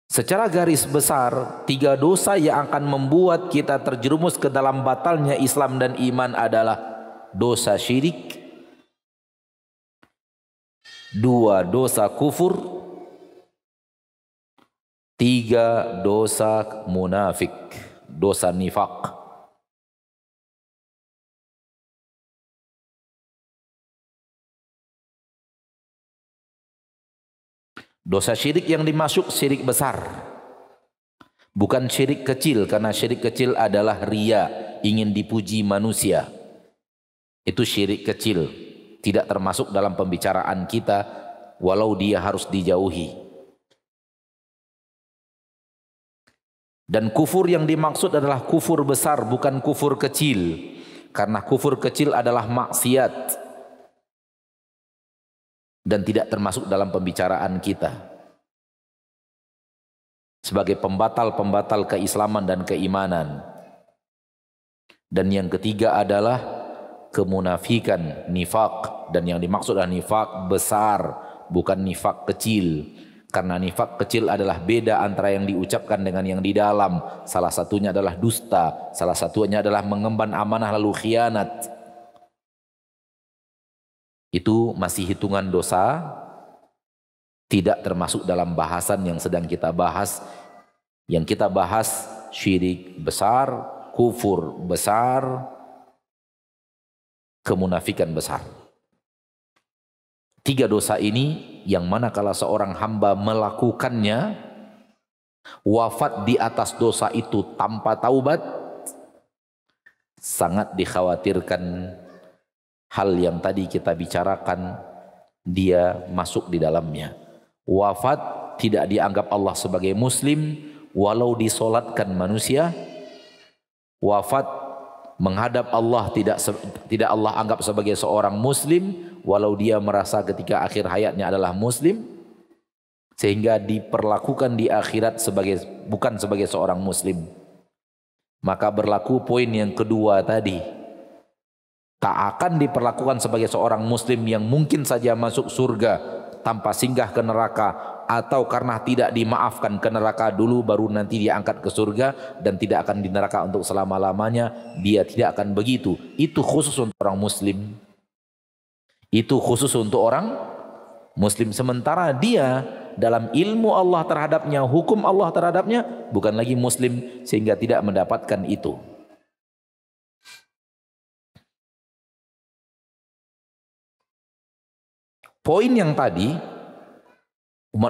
Secara garis besar, 3 dosa yang akan membuat kita terjerumus ke dalam batalnya Islam dan iman adalah dosa syirik, 2 dosa kufur, 3 dosa munafik, dosa nifak. Dosa syirik yang dimaksud syirik besar, bukan syirik kecil, karena syirik kecil adalah riya, ingin dipuji manusia. Itu syirik kecil, tidak termasuk dalam pembicaraan kita, walau dia harus dijauhi. Dan kufur yang dimaksud adalah kufur besar, bukan kufur kecil, karena kufur kecil adalah maksiat dan tidak termasuk dalam pembicaraan kita sebagai pembatal-pembatal keislaman dan keimanan. Dan yang ketiga adalah kemunafikan, nifak, dan yang dimaksud adalah nifak besar, bukan nifak kecil, karena nifak kecil adalah beda antara yang diucapkan dengan yang di dalam. Salah satunya adalah dusta, salah satunya adalah mengemban amanah lalu khianat. Itu masih hitungan dosa, tidak termasuk dalam bahasan yang sedang kita bahas. Yang kita bahas syirik besar, kufur besar, kemunafikan besar. 3 dosa ini yang mana kalau seorang hamba melakukannya, wafat di atas dosa itu tanpa taubat, sangat dikhawatirkan hal yang tadi kita bicarakan, dia masuk di dalamnya. Wafat tidak dianggap Allah sebagai muslim walau disolatkan manusia. Wafat menghadap Allah tidak Allah anggap sebagai seorang muslim walau dia merasa ketika akhir hayatnya adalah muslim, sehingga diperlakukan di akhirat bukan sebagai seorang muslim. Maka berlaku poin yang kedua tadi, tak akan diperlakukan sebagai seorang muslim yang mungkin saja masuk surga tanpa singgah ke neraka, atau karena tidak dimaafkan ke neraka dulu baru nanti diangkat ke surga dan tidak akan di neraka untuk selama-lamanya. Dia tidak akan begitu. Itu khusus untuk orang muslim. Itu khusus untuk orang muslim. Sementara dia dalam ilmu Allah terhadapnya, hukum Allah terhadapnya, bukan lagi muslim, sehingga tidak mendapatkan itu. Poin yang tadi,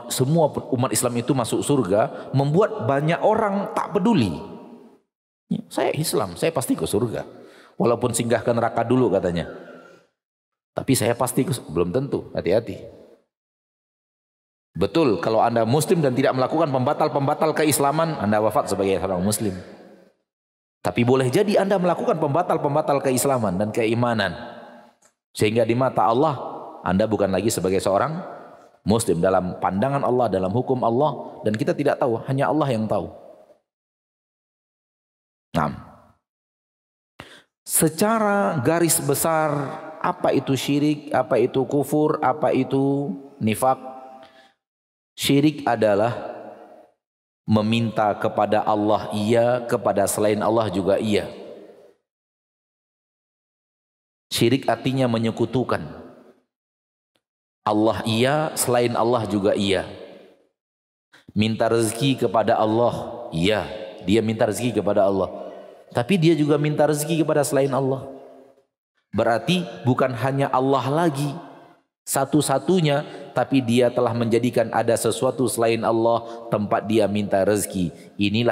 semua umat Islam itu masuk surga, membuat banyak orang tak peduli. Saya Islam, saya pasti ke surga. Walaupun singgah ke neraka dulu katanya. Tapi saya pasti belum tentu, hati-hati. Betul, kalau Anda muslim dan tidak melakukan pembatal-pembatal keislaman, Anda wafat sebagai seorang muslim. Tapi boleh jadi Anda melakukan pembatal-pembatal keislaman dan keimanan, sehingga di mata Allah Anda bukan lagi sebagai seorang muslim dalam pandangan Allah, dalam hukum Allah, dan kita tidak tahu, hanya Allah yang tahu. Nah, secara garis besar, apa itu syirik, apa itu kufur, apa itu nifak? Syirik adalah meminta kepada Allah iya, kepada selain Allah juga iya. Syirik artinya menyekutukan. Allah iya, selain Allah juga iya. Minta rezeki kepada Allah, iya, dia minta rezeki kepada Allah. Tapi dia juga minta rezeki kepada selain Allah. Berarti bukan hanya Allah lagi satu-satunya, tapi dia telah menjadikan ada sesuatu selain Allah tempat dia minta rezeki.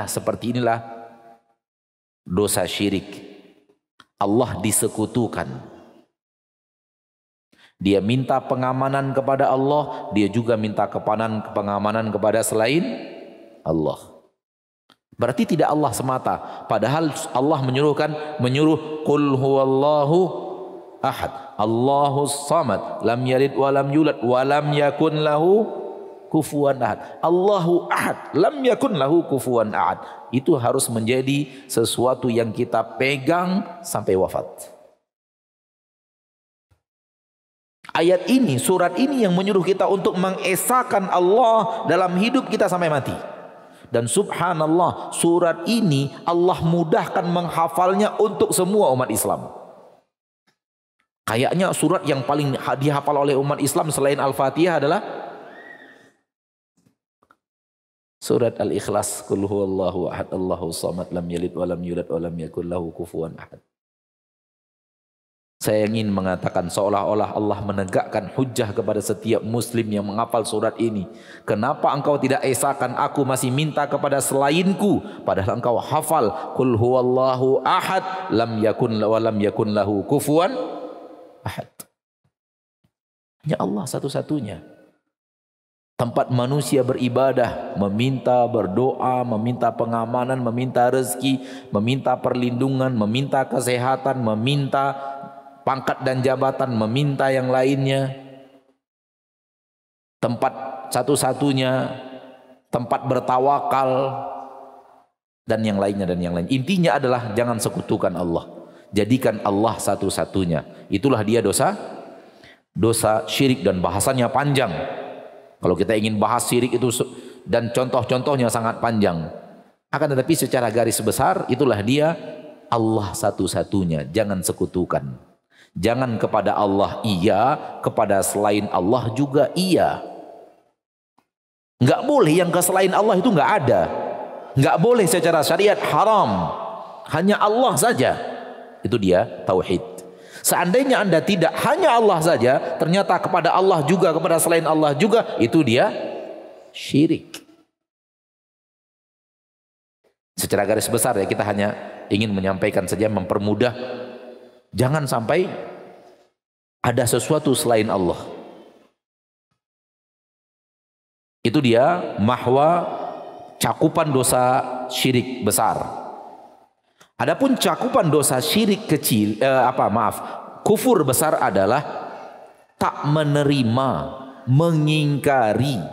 Seperti inilah dosa syirik. Allah disekutukan. Dia minta pengamanan kepada Allah, dia juga minta pengamanan kepada selain Allah. Berarti tidak Allah semata. Padahal Allah menyuruh qul huwallahu ahad, Allahus samad, lam yalid wa lam yulad wa lam yakun lahu kufuwan ahad. Allahu ahad, lam yakun lahu kufuwan ahad. Itu harus menjadi sesuatu yang kita pegang sampai wafat. Ayat ini, surat ini yang menyuruh kita untuk mengesahkan Allah dalam hidup kita sampai mati. Dan subhanallah, surat ini Allah mudahkan menghafalnya untuk semua umat Islam. Kayaknya surat yang paling dihafal oleh umat Islam selain Al-Fatihah adalah surat Al-Ikhlas. Qul huwallahu ahad, Allahus samad, lam yalid wa lam yulad wa lam yakul lahu kufuwan ahad. Saya ingin mengatakan seolah-olah Allah menegakkan hujjah kepada setiap muslim yang menghafal surat ini. Kenapa engkau tidak esakan aku masih minta kepada selainku, padahal engkau hafal qul huwallahu ahad lam yakun lahu kufuwan ahad. Hanya Allah satu-satunya tempat manusia beribadah, meminta, berdoa, meminta pengamanan, meminta rezeki, meminta perlindungan, meminta kesehatan, meminta pangkat dan jabatan, meminta yang lainnya. Tempat satu-satunya, tempat bertawakal, dan yang lainnya dan yang lain. Intinya adalah jangan sekutukan Allah. Jadikan Allah satu-satunya. Itulah dia dosa syirik, dan bahasanya panjang. Kalau kita ingin bahas syirik itu dan contoh-contohnya sangat panjang. Akan tetapi secara garis besar itulah dia Allah satu-satunya. Jangan sekutukan. Jangan kepada Allah iya, kepada selain Allah juga iya. Enggak boleh yang ke selain Allah itu enggak ada. Enggak boleh secara syariat, haram. Hanya Allah saja. Itu dia tauhid. Seandainya Anda tidak hanya Allah saja, ternyata kepada Allah juga, kepada selain Allah juga, itu dia syirik. Secara garis besar ya, kita hanya ingin menyampaikan saja, mempermudah. Jangan sampai ada sesuatu selain Allah. Itu dia mahwa cakupan dosa syirik besar. Adapun cakupan dosa syirik kecil, kufur besar adalah tak menerima, mengingkari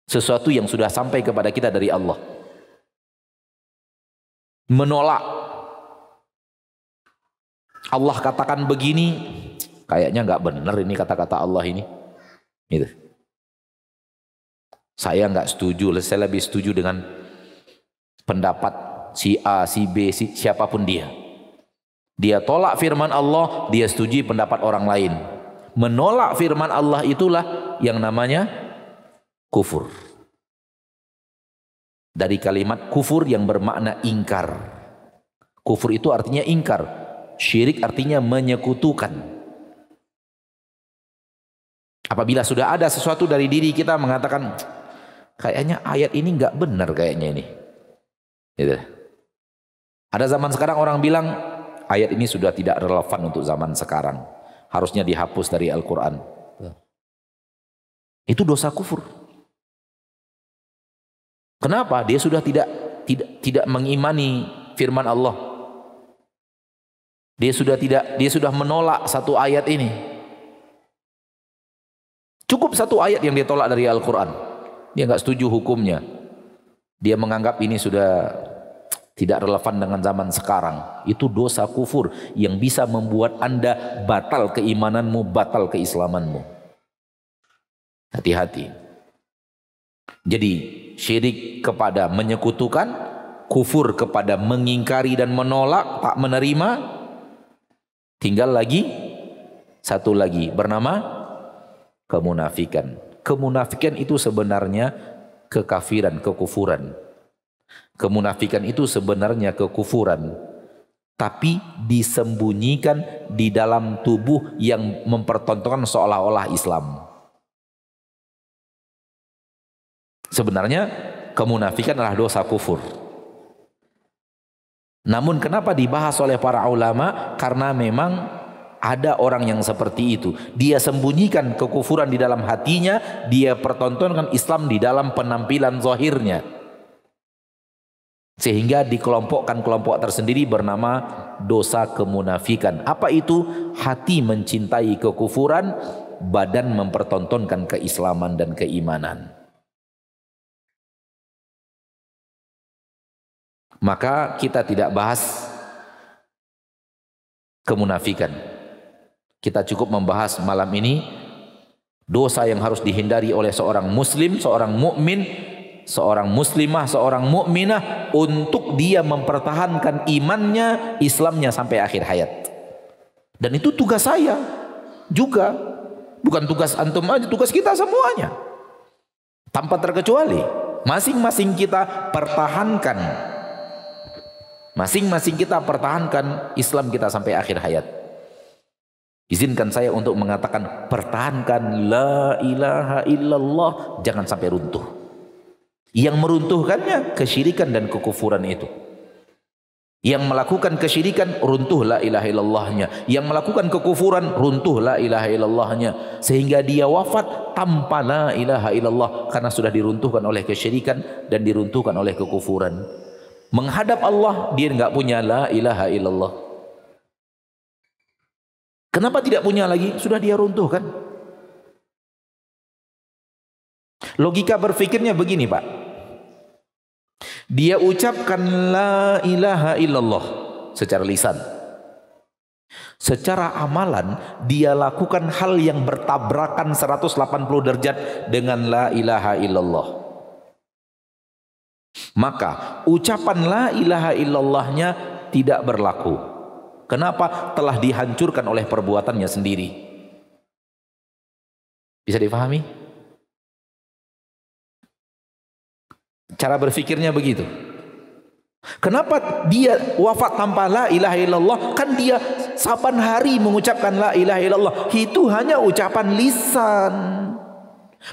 sesuatu yang sudah sampai kepada kita dari Allah. Menolak. Allah katakan begini, kayaknya nggak benar ini kata-kata Allah ini. Gitu. Saya nggak setuju, saya lebih setuju dengan pendapat si A, si B, siapapun dia. Dia tolak firman Allah, dia setuju pendapat orang lain. Menolak firman Allah itulah yang namanya kufur. Dari kalimat kufur yang bermakna ingkar. Kufur itu artinya ingkar. Syirik artinya menyekutukan. Apabila sudah ada sesuatu dari diri kita mengatakan, kayaknya ayat ini nggak benar kayaknya ini. Gitu. Ada zaman sekarang orang bilang, ayat ini sudah tidak relevan untuk zaman sekarang. Harusnya dihapus dari Al-Quran. Itu dosa kufur. Kenapa? Dia sudah tidak mengimani firman Allah. Dia sudah menolak satu ayat ini. Cukup satu ayat yang dia tolak dari Al-Quran. Dia nggak setuju hukumnya. Dia menganggap ini sudah tidak relevan dengan zaman sekarang. Itu dosa kufur yang bisa membuat Anda batal keimananmu, batal keislamanmu. Hati-hati. Jadi syirik kepada menyekutukan, kufur kepada mengingkari dan menolak, tak menerima. Tinggal lagi satu lagi bernama kemunafikan. Kemunafikan itu sebenarnya kekafiran, kekufuran. Kemunafikan itu sebenarnya kekufuran, tapi disembunyikan di dalam tubuh yang mempertontonkan seolah-olah Islam. Sebenarnya kemunafikan adalah dosa kufur. Namun kenapa dibahas oleh para ulama? Karena memang ada orang yang seperti itu. Dia sembunyikan kekufuran di dalam hatinya, dia pertontonkan Islam di dalam penampilan zahirnya. Sehingga dikelompokkan kelompok tersendiri bernama dosa kemunafikan. Apa itu? Hati mencintai kekufuran, badan mempertontonkan keislaman dan keimanan. Maka kita tidak bahas kemunafikan. Kita cukup membahas malam ini dosa yang harus dihindari oleh seorang muslim, seorang mukmin, seorang muslimah, seorang mukminah untuk dia mempertahankan imannya, Islamnya sampai akhir hayat. Dan itu tugas saya juga, bukan tugas antum aja, tugas kita semuanya. Tanpa terkecuali, masing-masing kita pertahankan. Masing-masing kita pertahankan Islam kita sampai akhir hayat. Izinkan saya untuk mengatakan, pertahankan la ilaha illallah, jangan sampai runtuh. Yang meruntuhkannya kesyirikan dan kekufuran itu. Yang melakukan kesyirikan, runtuh la ilaha illallahnya. Yang melakukan kekufuran, runtuh la ilaha illallahnya. Sehingga dia wafat tanpa la ilaha illallah, karena sudah diruntuhkan oleh kesyirikan dan diruntuhkan oleh kekufuran. Menghadap Allah, dia enggak punya la ilaha illallah. Kenapa tidak punya lagi? Sudah dia runtuhkan. Logika berfikirnya begini, Pak. Dia ucapkan la ilaha illallah secara lisan. Secara amalan dia lakukan hal yang bertabrakan 180 derajat dengan la ilaha illallah. Maka ucapan la ilaha illallahnya tidak berlaku. Kenapa? Telah dihancurkan oleh perbuatannya sendiri. Bisa dipahami? Cara berfikirnya begitu. Kenapa dia wafat tanpa la ilaha illallah? Kan dia saban hari mengucapkan la ilaha illallah. Itu hanya ucapan lisan.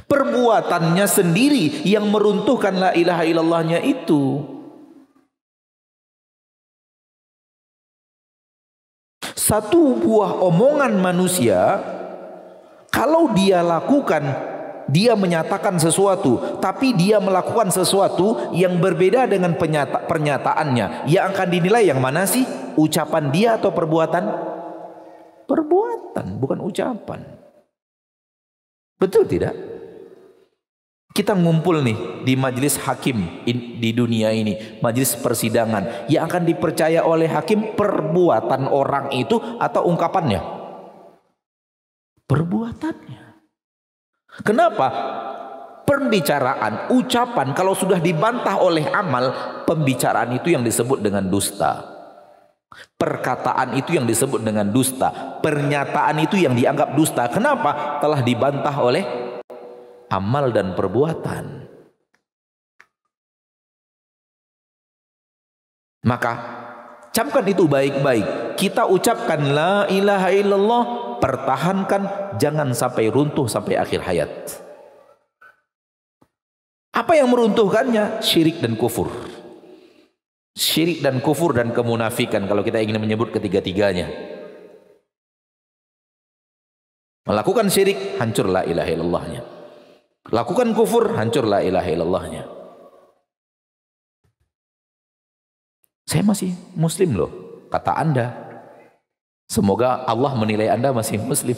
Perbuatannya sendiri yang meruntuhkan la ilaha illallahnya itu. Satu buah omongan manusia, kalau dia lakukan, dia menyatakan sesuatu, tapi dia melakukan sesuatu yang berbeda dengan pernyataannya, yang akan dinilai yang mana sih? Ucapan dia atau perbuatan? Perbuatan, bukan ucapan. Betul tidak? Kita ngumpul nih di majelis hakim di dunia ini, majelis persidangan, yang akan dipercaya oleh hakim perbuatan orang itu atau ungkapannya? Perbuatannya. Kenapa? Pembicaraan, ucapan kalau sudah dibantah oleh amal, pembicaraan itu yang disebut dengan dusta. Perkataan itu yang disebut dengan dusta. Pernyataan itu yang dianggap dusta. Kenapa? Telah dibantah oleh amal dan perbuatan. Maka camkan itu baik-baik. Kita ucapkan la ilaha illallah, pertahankan, jangan sampai runtuh sampai akhir hayat. Apa yang meruntuhkannya? Syirik dan kufur. Syirik dan kufur dan kemunafikan, kalau kita ingin menyebut ketiga-tiganya. Melakukan syirik, hancur la ilaha illallahnya. Lakukan kufur, hancur la ilaha illallahnya. Saya masih muslim loh, kata Anda. Semoga Allah menilai Anda masih muslim.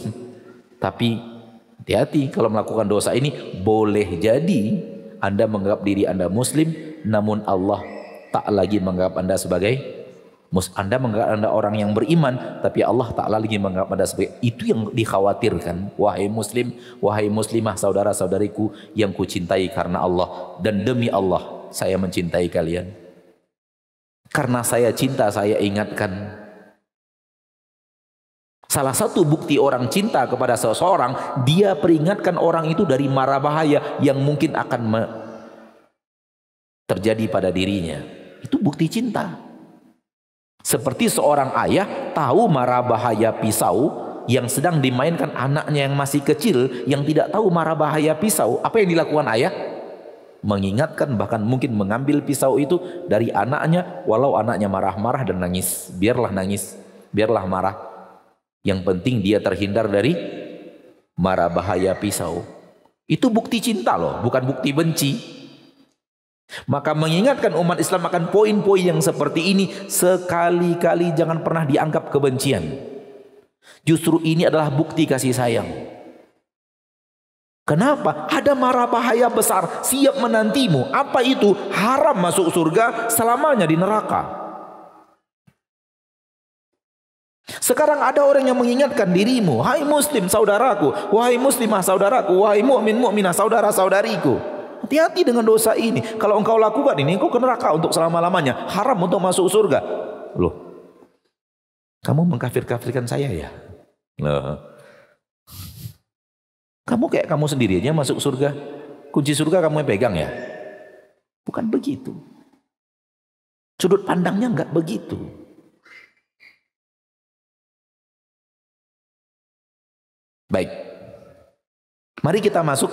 Tapi hati-hati, kalau melakukan dosa ini, boleh jadi Anda menganggap diri Anda muslim, namun Allah tak lagi menganggap Anda sebagai Anda menganggap Anda orang yang beriman, tapi Allah Ta'ala lagi menganggap Anda sebagai, itu yang dikhawatirkan. Wahai muslim, wahai muslimah, saudara-saudariku yang kucintai karena Allah, dan demi Allah saya mencintai kalian. Karena saya cinta, saya ingatkan. Salah satu bukti orang cinta kepada seseorang, dia peringatkan orang itu dari mara bahaya yang mungkin akan terjadi pada dirinya. Itu bukti cinta. Seperti seorang ayah tahu mara bahaya pisau yang sedang dimainkan anaknya yang masih kecil, yang tidak tahu mara bahaya pisau. Apa yang dilakukan ayah? Mengingatkan, bahkan mungkin mengambil pisau itu dari anaknya, walau anaknya marah-marah dan nangis. Biarlah nangis, biarlah marah. Yang penting dia terhindar dari mara bahaya pisau. Itu bukti cinta loh, bukan bukti benci. Maka mengingatkan umat Islam akan poin-poin yang seperti ini, sekali-kali jangan pernah dianggap kebencian. Justru ini adalah bukti kasih sayang. Kenapa? Ada mara bahaya besar siap menantimu. Apa itu? Haram masuk surga, selamanya di neraka. Sekarang ada orang yang mengingatkan dirimu, hai muslim saudaraku, wahai muslimah saudaraku, wahai mukmin mukminah saudara-saudariku. Hati-hati dengan dosa ini. Kalau engkau lakukan ini, engkau ke neraka untuk selama-lamanya. Haram untuk masuk surga. Loh, kamu mengkafir-kafirkan saya ya? Loh. Kamu kayak kamu sendiri aja masuk surga. Kunci surga kamu yang pegang ya? Bukan begitu. Sudut pandangnya enggak begitu. Baik. Mari kita masuk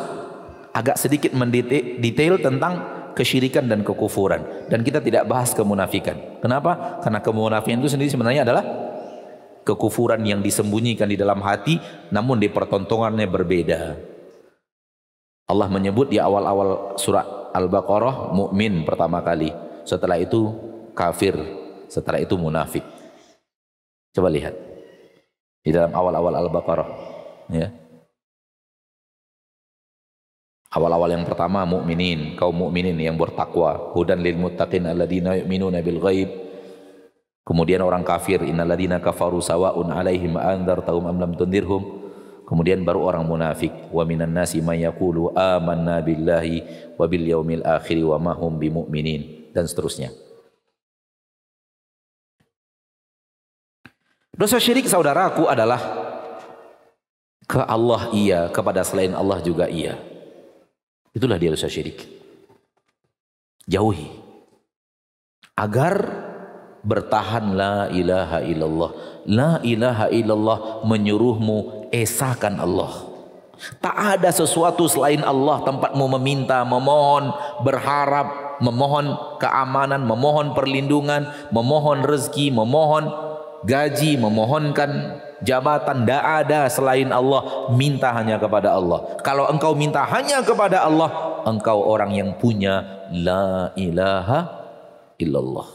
agak sedikit mendetail tentang kesyirikan dan kekufuran, dan kita tidak bahas kemunafikan. Kenapa? Karena kemunafikan itu sendiri sebenarnya adalah kekufuran yang disembunyikan di dalam hati, namun dipertontonkannya berbeda. Allah menyebut di awal-awal surah Al-Baqarah mukmin pertama kali, setelah itu kafir, setelah itu munafik. Coba lihat di dalam awal-awal Al-Baqarah, ya. Awal-awal yang pertama mukminin, kaum mukminin yang bertakwa, hudan lil muttaqin alladzina yu'minuna bil ghaib. Kemudian orang kafir, innalladzina kafaru sawa'un 'alaihim andzartahum am lam tundirhum. Kemudian baru orang munafik, wa minan nasi may yaqulu amanna billahi wa bil yaumil akhir wa ma hum bimumin, dan seterusnya. Dosa syirik, saudaraku, adalah ke Allah iya, kepada selain Allah juga iya. Itulah dia dosa syirik. Jauhi agar bertahan la ilaha illallah. La ilaha illallah menyuruhmu esakan Allah. Tak ada sesuatu selain Allah tempatmu meminta, memohon, berharap, memohon keamanan, memohon perlindungan, memohon rezeki, memohon gaji, memohonkan jabatan. Tidak ada selain Allah. Minta hanya kepada Allah. Kalau engkau minta hanya kepada Allah, engkau orang yang punya la ilaha illallah.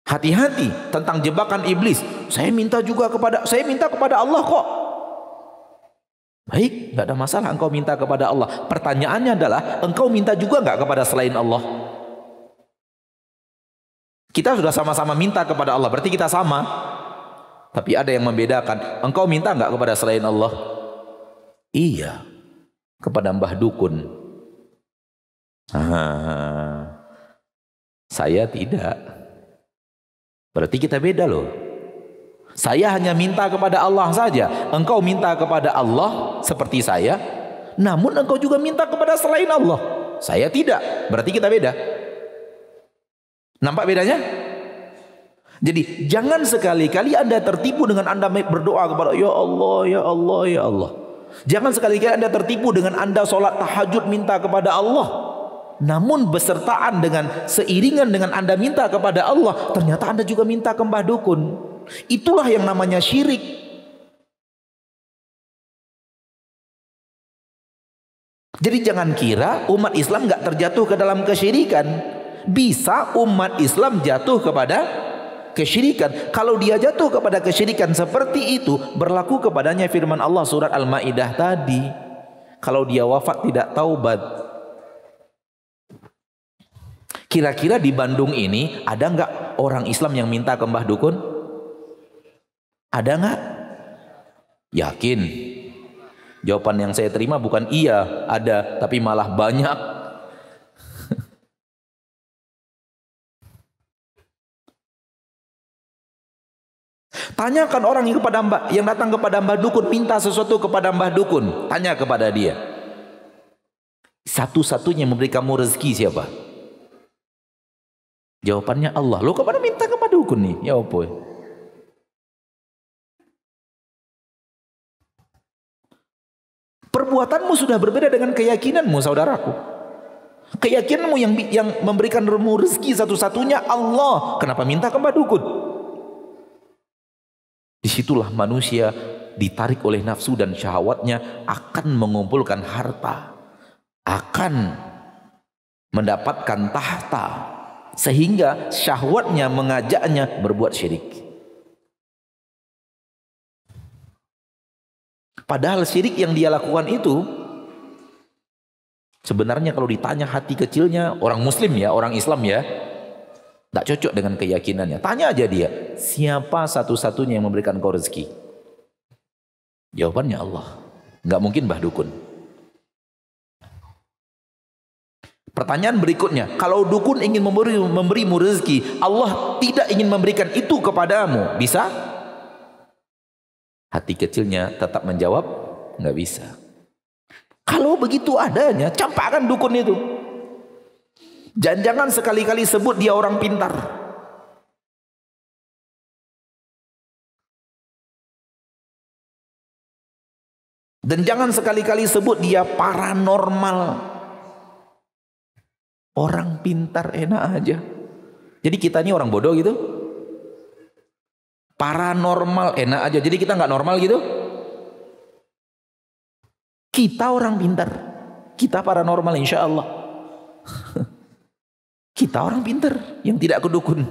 Hati-hati tentang jebakan iblis. Saya minta kepada Allah kok. Baik, nggak ada masalah engkau minta kepada Allah. Pertanyaannya adalah, engkau minta juga nggak kepada selain Allah? Kita sudah sama-sama minta kepada Allah, berarti kita sama. Tapi ada yang membedakan. Engkau minta nggak kepada selain Allah? Iya, kepada Mbah Dukun. Saya tidak. Berarti kita beda loh. Saya hanya minta kepada Allah saja. Engkau minta kepada Allah seperti saya, namun engkau juga minta kepada selain Allah. Saya tidak. Berarti kita beda. Nampak bedanya? Jadi jangan sekali-kali Anda tertipu dengan Anda berdoa kepada ya Allah, ya Allah, ya Allah. Jangan sekali-kali Anda tertipu dengan Anda sholat tahajud minta kepada Allah, namun besertaan dengan seiringan dengan Anda minta kepada Allah, ternyata Anda juga minta ke Mbah Dukun. Itulah yang namanya syirik. Jadi jangan kira umat Islam nggak terjatuh ke dalam kesyirikan. Bisa umat Islam jatuh kepada kesyirikan. Kalau dia jatuh kepada kesyirikan seperti itu, berlaku kepadanya firman Allah surat Al-Maidah tadi. Kalau dia wafat tidak taubat. Kira-kira di Bandung ini ada nggak orang Islam yang minta ke Mbah Dukun? Ada nggak? Yakin? Jawaban yang saya terima bukan iya, ada, tapi malah banyak. Tanyakan orang yang datang kepada Mbah Dukun, minta sesuatu kepada Mbah Dukun, tanya kepada dia. Satu-satunya memberi kamu rezeki siapa? Jawabannya Allah. Lo kemana minta ke Mbah Dukun nih? Ya apa? Perbuatanmu sudah berbeda dengan keyakinanmu, saudaraku. Keyakinanmu yang memberikan rezeki satu-satunya Allah. Kenapa minta ke Mbah Dukun? Disitulah manusia ditarik oleh nafsu dan syahwatnya akan mengumpulkan harta, akan mendapatkan tahta, sehingga syahwatnya mengajaknya berbuat syirik. Padahal syirik yang dia lakukan itu sebenarnya kalau ditanya hati kecilnya, orang muslim ya, orang Islam ya, tidak cocok dengan keyakinannya. Tanya aja dia, siapa satu-satunya yang memberikan kau rezeki? Jawabannya Allah. Nggak mungkin Mbah Dukun. Pertanyaan berikutnya, kalau dukun ingin memberimu rezeki, Allah tidak ingin memberikan itu kepadamu, bisa? Hati kecilnya tetap menjawab, nggak bisa. Kalau begitu adanya, campakkan dukun itu. Jangan sekali-kali sebut dia orang pintar. Dan jangan sekali-kali sebut dia paranormal. Orang pintar enak aja. Jadi kita ini orang bodoh gitu. Paranormal enak aja. Jadi kita nggak normal gitu. Kita orang pintar. Kita paranormal insya Allah. Kita orang pintar yang tidak kedukun.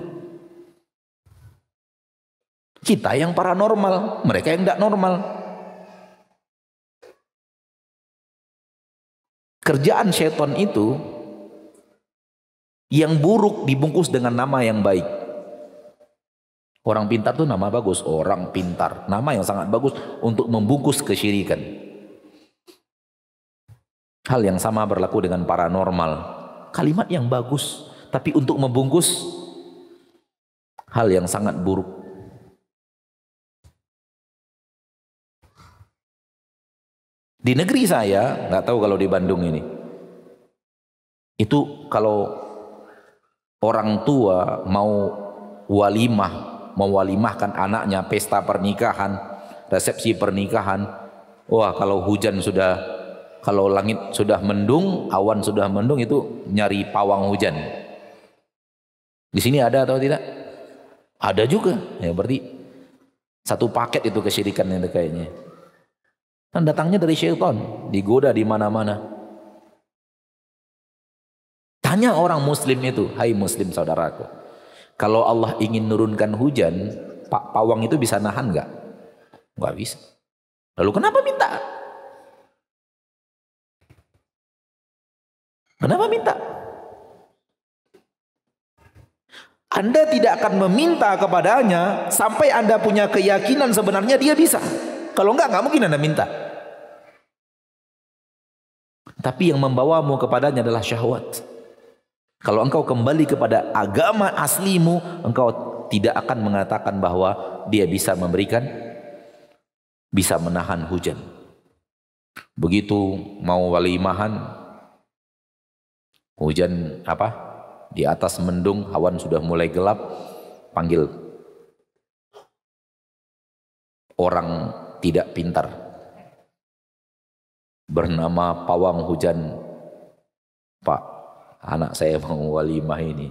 Kita yang paranormal, mereka yang tidak normal. Kerjaan syaitan itu yang buruk dibungkus dengan nama yang baik. Orang pintar itu nama bagus, orang pintar, nama yang sangat bagus untuk membungkus kesyirikan. Hal yang sama berlaku dengan paranormal. Kalimat yang bagus, tapi untuk membungkus hal yang sangat buruk. Di negeri saya, nggak tahu kalau di Bandung ini, itu kalau orang tua mau walimah, mewalimahkan anaknya, pesta pernikahan, resepsi pernikahan, wah kalau hujan sudah, kalau langit sudah mendung, awan sudah mendung, itu nyari pawang hujan. Di sini ada atau tidak? Ada juga, ya berarti satu paket itu kesyirikan yang kayaknya. Dan datangnya dari syaitan, digoda di mana-mana. Tanya orang muslim itu, hai muslim saudaraku, kalau Allah ingin nurunkan hujan, pawang itu bisa nahan nggak? Nggak bisa. Lalu kenapa minta? Kenapa minta? Anda tidak akan meminta kepadanya sampai Anda punya keyakinan sebenarnya dia bisa. Kalau nggak mungkin Anda minta. Tapi yang membawamu kepadanya adalah syahwat. Kalau engkau kembali kepada agama aslimu, engkau tidak akan mengatakan bahwa dia bisa memberikan, bisa menahan hujan. Begitu mau walimahan, hujan apa? Di atas mendung, awan sudah mulai gelap, panggil orang tidak pintar bernama pawang hujan. Pak, anak saya mau walimah ini,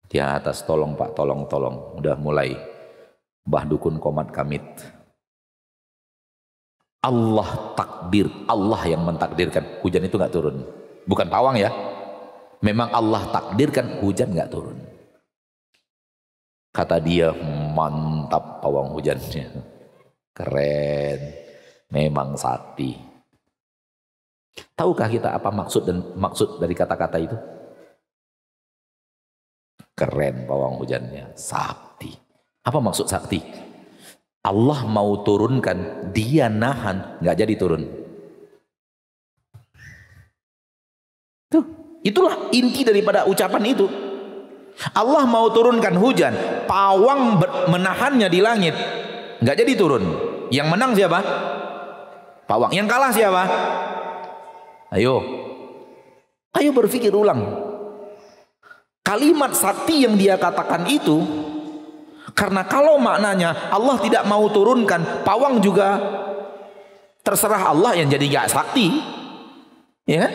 di atas, tolong Pak, tolong. Udah mulai Mbah Dukun komat kamit. Allah takdir, Allah yang mentakdirkan hujan itu nggak turun. Bukan pawang ya, memang Allah takdirkan hujan nggak turun. Kata dia, mantap pawang hujannya, keren, memang sakti. Tahukah kita apa maksud dari kata-kata itu? Keren pawang hujannya, sakti. Apa maksud sakti? Allah mau turunkan, dia nahan, nggak jadi turun. Tuh, itulah inti daripada ucapan itu. Allah mau turunkan hujan, pawang menahannya di langit, nggak jadi turun. Yang menang siapa? Pawang. Yang kalah siapa? Ayo berpikir ulang. Kalimat sakti yang dia katakan itu, karena kalau maknanya Allah tidak mau turunkan, pawang juga terserah Allah yang jadi gak sakti, ya kan?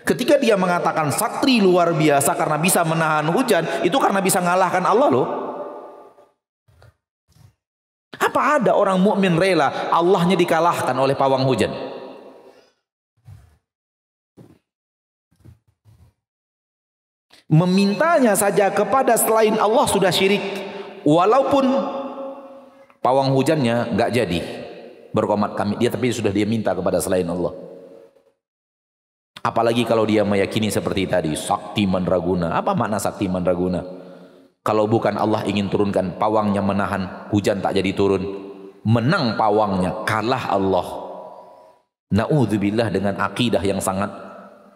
Ketika dia mengatakan sakti luar biasa karena bisa menahan hujan, itu karena bisa ngalahkan Allah loh. Apa ada orang mukmin rela Allahnya dikalahkan oleh pawang hujan? Memintanya saja kepada selain Allah sudah syirik. Walaupun pawang hujannya nggak jadi berkomat kamit dia, tapi sudah dia minta kepada selain Allah. Apalagi kalau dia meyakini seperti tadi, sakti mandraguna. Apa makna sakti mandraguna? Kalau bukan Allah ingin turunkan, pawangnya menahan, hujan tak jadi turun. Menang pawangnya, kalah Allah. Na'udzubillah, dengan akidah yang sangat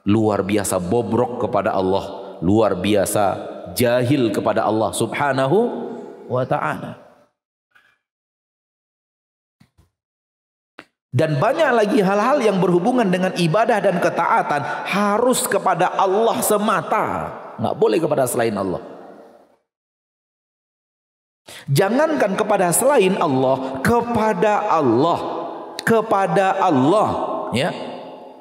luar biasa bobrok kepada Allah, luar biasa jahil kepada Allah subhanahu wa ta'ala. Dan banyak lagi hal-hal yang berhubungan dengan ibadah dan ketaatan harus kepada Allah semata, nggak boleh kepada selain Allah. Jangankan kepada selain Allah, kepada Allah kepada Allah, ya.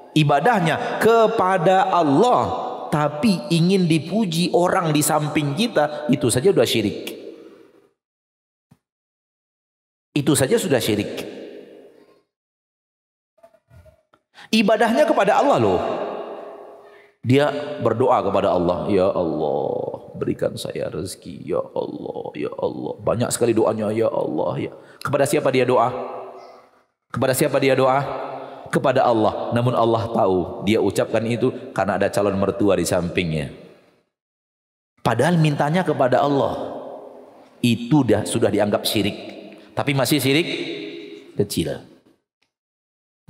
Ibadahnya kepada Allah, tapi ingin dipuji orang di samping kita, itu saja sudah syirik. Itu saja sudah syirik. Ibadahnya kepada Allah loh. Dia berdoa kepada Allah, ya Allah, berikan saya rezeki, ya Allah, ya Allah. Banyak sekali doanya, ya Allah, ya. Kepada siapa dia doa? Kepada siapa dia doa? Kepada Allah. Namun Allah tahu dia ucapkan itu karena ada calon mertua di sampingnya. Padahal mintanya kepada Allah. Itu sudah dianggap syirik. Tapi masih syirik kecil.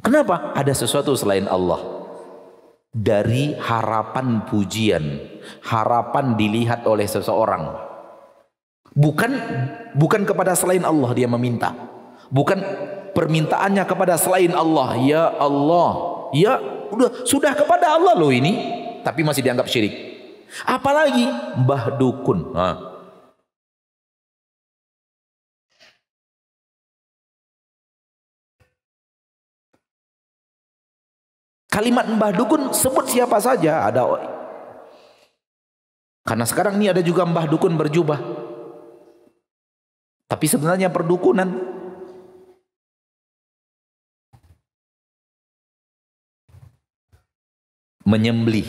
Kenapa? Ada sesuatu selain Allah. Dari harapan pujian, harapan dilihat oleh seseorang. Bukan kepada selain Allah dia meminta. Bukan permintaannya kepada selain Allah. Ya Allah, ya sudah kepada Allah loh ini, tapi masih dianggap syirik. Apalagi mbah dukun. Kalimat mbah dukun sebut siapa saja ada. Karena sekarang ini ada juga mbah dukun berjubah. Tapi sebenarnya perdukunan. Menyembelih.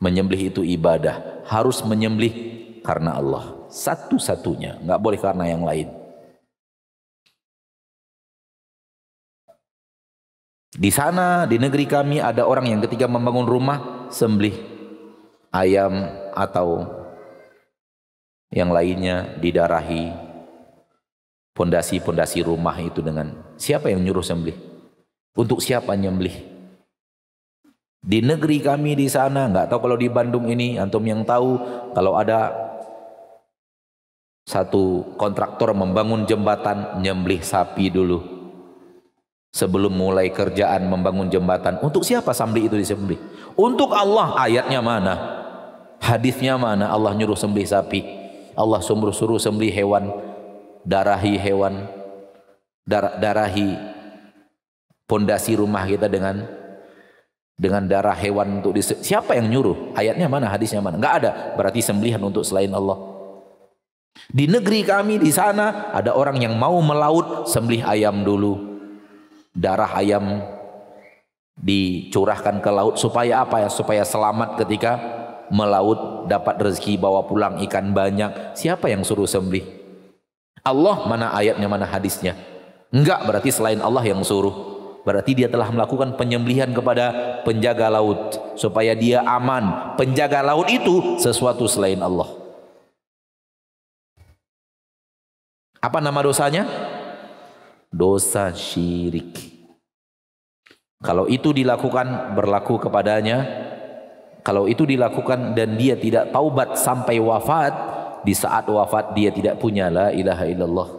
Menyembelih itu ibadah. Harus menyembelih karena Allah. Satu-satunya. Nggak boleh karena yang lain. Di sana, di negeri kami ada orang yang ketika membangun rumah sembelih ayam atau yang lainnya, didarahi pondasi-pondasi rumah itu dengan siapa yang nyuruh sembelih? Untuk siapa nyembelih? Di negeri kami di sana, nggak tahu kalau di Bandung ini antum yang tahu, kalau ada satu kontraktor membangun jembatan, nyembelih sapi dulu. Sebelum mulai kerjaan membangun jembatan, untuk siapa sembelih itu disembelih? Untuk Allah. Ayatnya mana? Hadisnya mana? Allah nyuruh sembelih sapi. Allah suruh sembelih hewan, darahi hewan, darahi pondasi rumah kita dengan darah hewan untuk siapa yang nyuruh? Ayatnya mana? Hadisnya mana? Enggak ada. Berarti sembelihan untuk selain Allah. Di negeri kami di sana ada orang yang mau melaut, sembelih ayam dulu. Darah ayam dicurahkan ke laut supaya apa ya? Supaya selamat ketika melaut, dapat rezeki, bawa pulang ikan banyak. Siapa yang suruh sembelih? Allah. Mana ayatnya, mana hadisnya? Enggak, berarti selain Allah yang suruh. Berarti dia telah melakukan penyembelihan kepada penjaga laut supaya dia aman. Penjaga laut itu sesuatu selain Allah. Apa nama dosanya? Dosa syirik. Kalau itu dilakukan, berlaku kepadanya. Kalau itu dilakukan dan dia tidak taubat sampai wafat, di saat wafat dia tidak punya la ilaha illallah.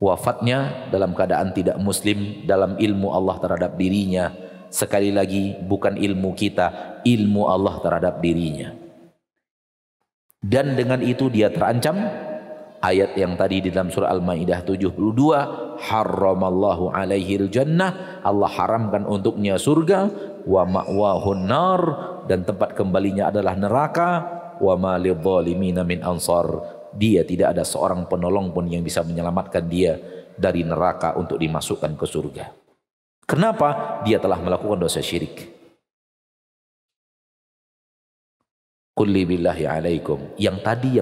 Wafatnya dalam keadaan tidak muslim, dalam ilmu Allah terhadap dirinya. Sekali lagi, bukan ilmu kita, ilmu Allah terhadap dirinya. Dan dengan itu dia terancam. Ayat yang tadi di dalam surah Al-Maidah 72, harramallahu alaihil jannah, Allah haramkan untuknya surga, wa ma'wahun nar, dan tempat kembalinya adalah neraka, wa ma lidzalimina min ansar, dia tidak ada seorang penolong pun yang bisa menyelamatkan dia dari neraka untuk dimasukkan ke surga. Kenapa? Dia telah melakukan dosa syirik. Qulli billahi alaikum, yang tadi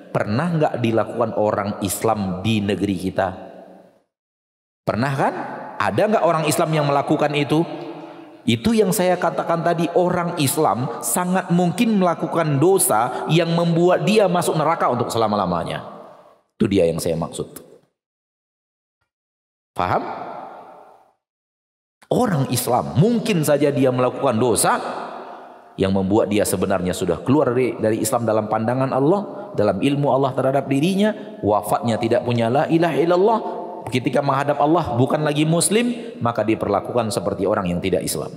pernah nggak dilakukan orang Islam di negeri kita? Pernah kan? Ada nggak orang Islam yang melakukan itu? Itu yang saya katakan tadi, orang Islam sangat mungkin melakukan dosa yang membuat dia masuk neraka untuk selama-lamanya. Itu dia yang saya maksud. Paham? Orang Islam mungkin saja dia melakukan dosa yang membuat dia sebenarnya sudah keluar dari Islam dalam pandangan Allah, dalam ilmu Allah terhadap dirinya, wafatnya tidak punya la ilaha illallah, ketika menghadap Allah bukan lagi muslim, maka diperlakukan seperti orang yang tidak Islam.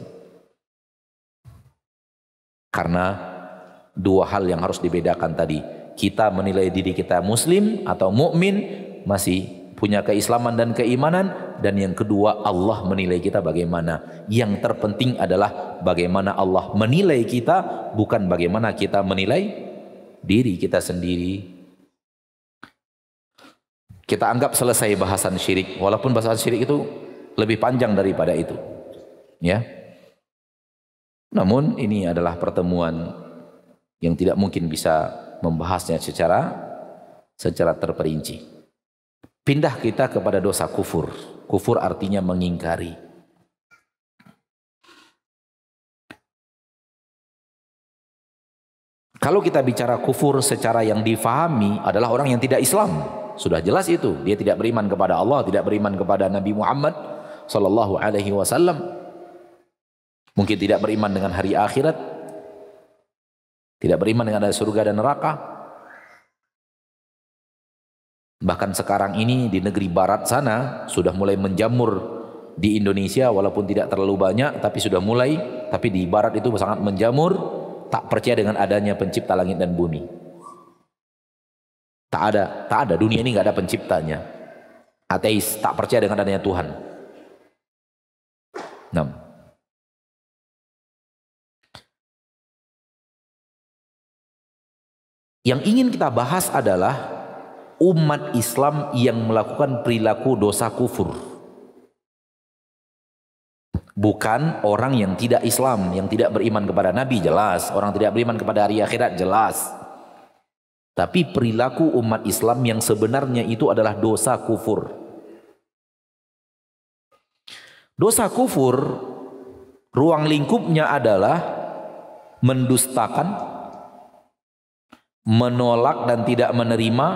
Karena dua hal yang harus dibedakan tadi. Kita menilai diri kita muslim atau mukmin masih punya keislaman dan keimanan, dan yang kedua Allah menilai kita bagaimana. Yang terpenting adalah bagaimana Allah menilai kita, bukan bagaimana kita menilai diri kita sendiri. Kita anggap selesai bahasan syirik, walaupun bahasan syirik itu lebih panjang daripada itu, ya. Namun ini adalah pertemuan yang tidak mungkin bisa membahasnya secara terperinci. Pindah kita kepada dosa kufur. Kufur artinya mengingkari. Kalau kita bicara kufur secara yang difahami adalah orang yang tidak Islam. Sudah jelas itu, dia tidak beriman kepada Allah, tidak beriman kepada Nabi Muhammad sallallahu alaihi wasallam. Mungkin tidak beriman dengan hari akhirat, tidak beriman dengan ada surga dan neraka. Bahkan sekarang ini di negeri barat sana sudah mulai menjamur di Indonesia, walaupun tidak terlalu banyak, tapi sudah mulai. Tapi di barat itu sangat menjamur, tak percaya dengan adanya pencipta langit dan bumi. Tak ada, dunia ini nggak ada penciptanya. Ateis, tak percaya dengan adanya Tuhan. 6. Yang ingin kita bahas adalah umat Islam yang melakukan perilaku dosa kufur. Bukan orang yang tidak Islam, yang tidak beriman kepada Nabi, jelas. Orang tidak beriman kepada hari akhirat, jelas. Tapi perilaku umat Islam yang sebenarnya itu adalah dosa kufur. Dosa kufur, ruang lingkupnya adalah mendustakan, menolak dan tidak menerima,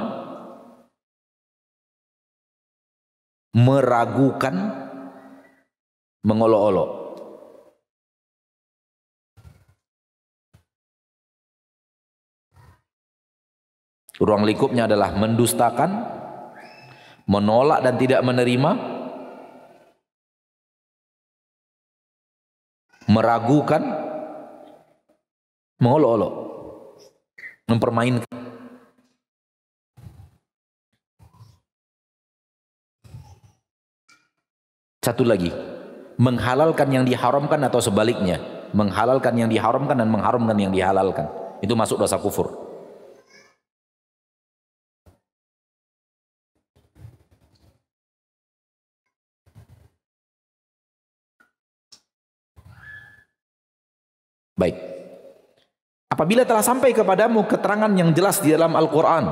meragukan, mengolok-olok. Ruang lingkupnya adalah mendustakan, menolak dan tidak menerima, meragukan, mengolok-olok, mempermainkan. Satu lagi, menghalalkan yang diharamkan atau sebaliknya, menghalalkan yang diharamkan dan mengharamkan yang dihalalkan. Itu masuk dosa kufur. Baik. Apabila telah sampai kepadamu keterangan yang jelas di dalam Al-Quran,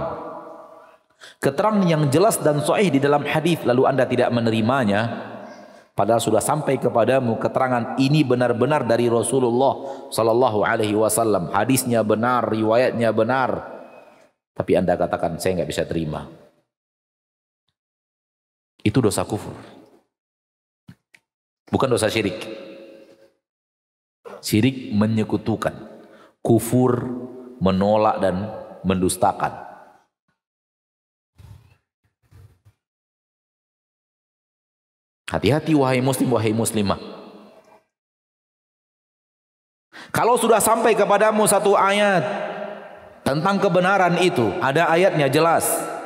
keterangan yang jelas dan sahih di dalam hadis, lalu Anda tidak menerimanya, padahal sudah sampai kepadamu keterangan ini benar-benar dari Rasulullah sallallahu alaihi wasallam, hadisnya benar, riwayatnya benar, tapi Anda katakan saya nggak bisa terima. Itu dosa kufur. Bukan dosa syirik. Syirik menyekutukan, kufur menolak dan mendustakan. Hati-hati wahai muslim, wahai muslimah. Kalau sudah sampai kepadamu satu ayat tentang kebenaran itu, ada ayatnya jelas.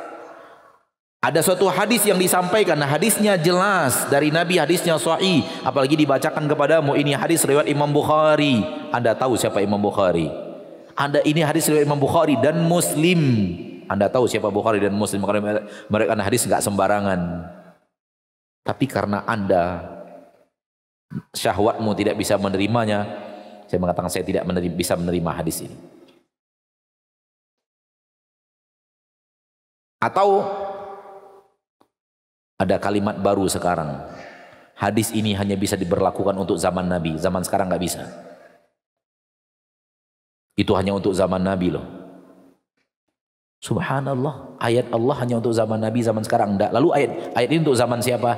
Ada suatu hadis yang disampaikan, hadisnya jelas dari Nabi, hadisnya sahih, apalagi dibacakan kepadamu, ini hadis riwayat Imam Bukhari. Anda tahu siapa Imam Bukhari? Ini hadis riwayat Imam Bukhari dan Muslim. Anda tahu siapa Bukhari dan Muslim? Karena mereka hadis nggak sembarangan. Tapi karena Anda syahwatmu tidak bisa menerimanya, saya mengatakan saya tidak bisa menerima hadis ini. Atau ada kalimat baru sekarang, hadis ini hanya bisa diberlakukan untuk zaman Nabi, zaman sekarang nggak bisa. Itu hanya untuk zaman Nabi loh. Subhanallah, ayat Allah hanya untuk zaman Nabi, zaman sekarang enggak. Lalu ayat ini untuk zaman siapa?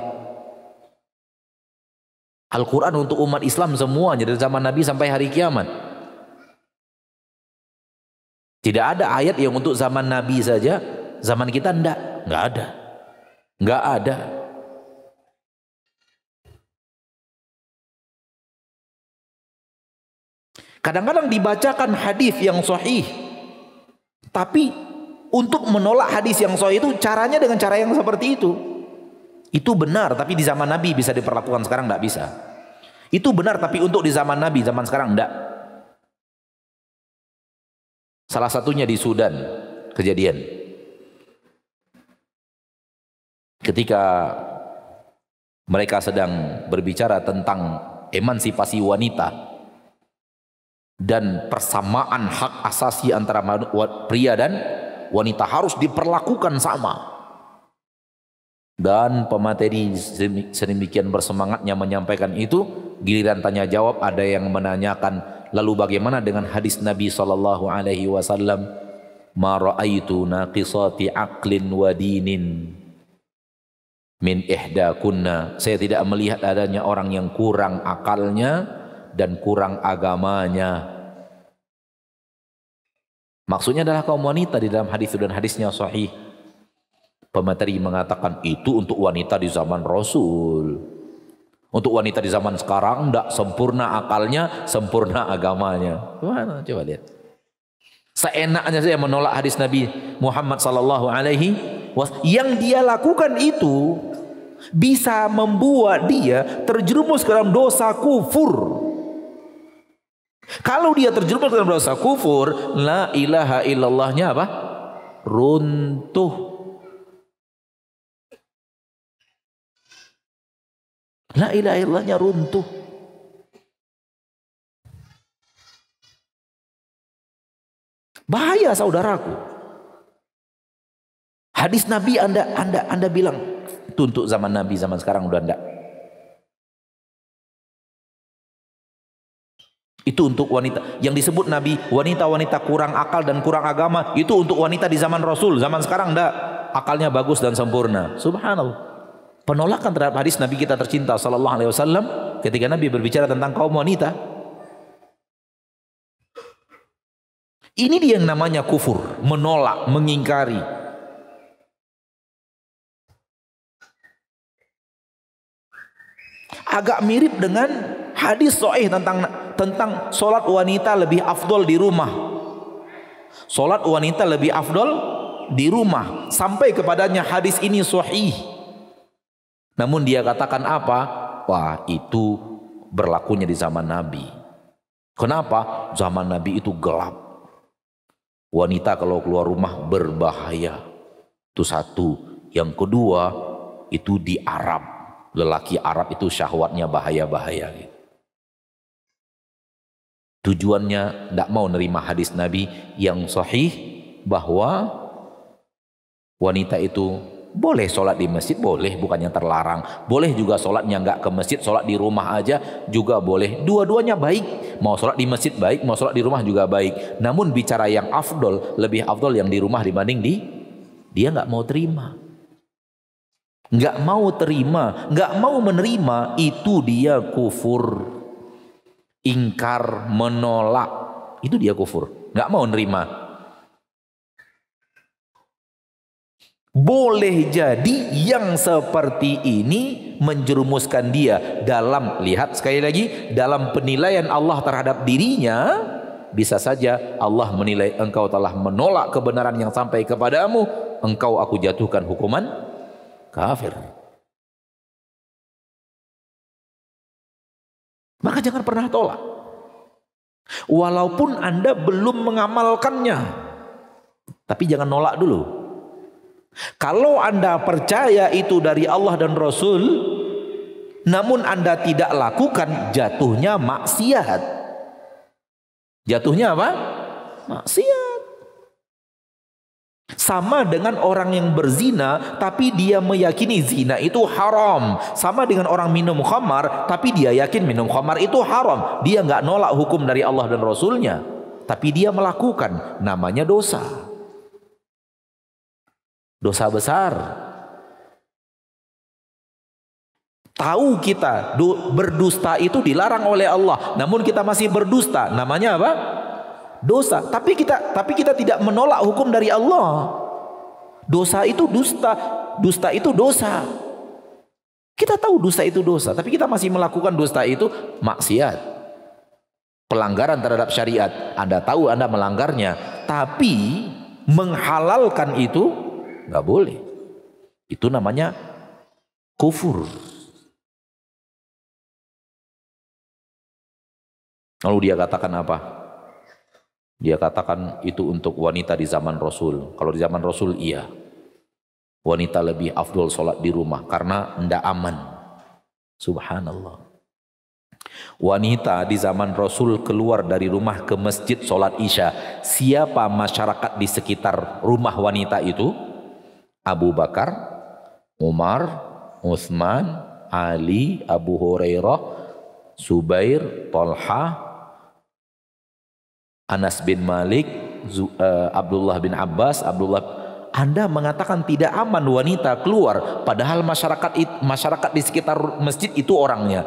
Al-Quran untuk umat Islam semuanya dari zaman Nabi sampai hari kiamat. Tidak ada ayat yang untuk zaman Nabi saja, zaman kita enggak ada. Enggak ada. Kadang-kadang dibacakan hadis yang sahih, tapi untuk menolak hadis yang sahih itu caranya dengan cara yang seperti itu. Itu benar, tapi di zaman Nabi bisa diperlakukan, sekarang tidak bisa. Itu benar, tapi untuk di zaman Nabi, zaman sekarang tidak. Salah satunya di Sudan, kejadian. Ketika mereka sedang berbicara tentang emansipasi wanita dan persamaan hak asasi antara pria dan wanita harus diperlakukan sama. Dan pemateri sedemikian bersemangatnya menyampaikan itu, giliran tanya jawab ada yang menanyakan, lalu bagaimana dengan hadis Nabi sallallahu alaihi wasallam, ma raaitu naqisati aqlin wa dinin min ihdakunna. Saya tidak melihat adanya orang yang kurang akalnya dan kurang agamanya. Maksudnya adalah kaum wanita di dalam hadis dan hadisnya sahih. Pemateri mengatakan itu untuk wanita di zaman Rasul. Untuk wanita di zaman sekarang tidak sempurna akalnya, sempurna agamanya. Mana? Coba lihat. Seenaknya saya menolak hadis Nabi Muhammad sallallahu alaihi wasallam. Yang dia lakukan itu bisa membuat dia terjerumus ke dalam dosa kufur. Kalau dia terjerumus ke dalam dosa kufur, la ilaha illallahnya apa? Runtuh. La ilaha illallahnya runtuh. Bahaya saudaraku. Hadis Nabi Anda bilang itu untuk zaman Nabi, zaman sekarang udah enggak. Itu untuk wanita yang disebut Nabi, wanita-wanita kurang akal dan kurang agama, itu untuk wanita di zaman Rasul. Zaman sekarang enggak, akalnya bagus dan sempurna. Subhanallah. Penolakan terhadap hadis Nabi kita tercinta sallallahu alaihi wasallam ketika Nabi berbicara tentang kaum wanita. Ini dia yang namanya kufur, menolak, mengingkari. Agak mirip dengan hadis sahih tentang solat wanita lebih afdol di rumah. Solat wanita lebih afdol di rumah, sampai kepadanya hadis ini sahih. Namun dia katakan apa? Wah, itu berlakunya di zaman Nabi. Kenapa? Zaman Nabi itu gelap. Wanita kalau keluar rumah berbahaya. Itu satu. Yang kedua, itu di Arab. Lelaki Arab itu syahwatnya bahaya-bahaya. Tujuannya tidak mau nerima hadis Nabi yang sahih bahwa wanita itu boleh sholat di masjid, boleh, bukannya terlarang. Boleh juga sholatnya nggak ke masjid, sholat di rumah aja juga boleh. Dua-duanya baik. Mau sholat di masjid baik, mau sholat di rumah juga baik. Namun bicara yang afdol, lebih afdol yang di rumah dibanding dia nggak mau terima. Nggak mau terima, nggak mau menerima, itu dia kufur. Ingkar, menolak, itu dia kufur. Nggak mau nerima. Boleh jadi yang seperti ini menjerumuskan dia dalam, lihat sekali lagi, dalam penilaian Allah terhadap dirinya. Bisa saja Allah menilai engkau telah menolak kebenaran yang sampai kepadamu, engkau aku jatuhkan hukuman kafir. Maka jangan pernah tolak. Walaupun Anda belum mengamalkannya, tapi jangan nolak dulu. Kalau Anda percaya itu dari Allah dan Rasul, namun Anda tidak lakukan, jatuhnya maksiat. Jatuhnya apa? Maksiat. Sama dengan orang yang berzina tapi dia meyakini zina itu haram. Sama dengan orang minum khamar tapi dia yakin minum khamar itu haram. Dia nggak nolak hukum dari Allah dan Rasulnya, tapi dia melakukan, namanya dosa. Dosa besar. Tahu kita berdusta itu dilarang oleh Allah, namun kita masih berdusta, namanya apa? Dosa. Tapi kita tidak menolak hukum dari Allah. Dosa itu dusta, dusta itu dosa. Kita tahu dusta itu dosa, tapi kita masih melakukan dusta itu maksiat. Pelanggaran terhadap syariat. Anda tahu Anda melanggarnya, tapi menghalalkan itu nggak boleh. Itu namanya Kufur. Lalu dia katakan apa? Dia katakan itu untuk wanita di zaman Rasul. Kalau di zaman Rasul iya. Wanita lebih afdol sholat di rumah karena tidak aman. Subhanallah. Wanita di zaman Rasul keluar dari rumah ke masjid sholat isya. Siapa masyarakat di sekitar rumah wanita itu? Abu Bakar, Umar, Utsman, Ali, Abu Hurairah, Subair, Talha, Anas bin Malik, Abdullah bin Abbas, Anda mengatakan tidak aman wanita keluar, padahal masyarakat di sekitar masjid itu orangnya.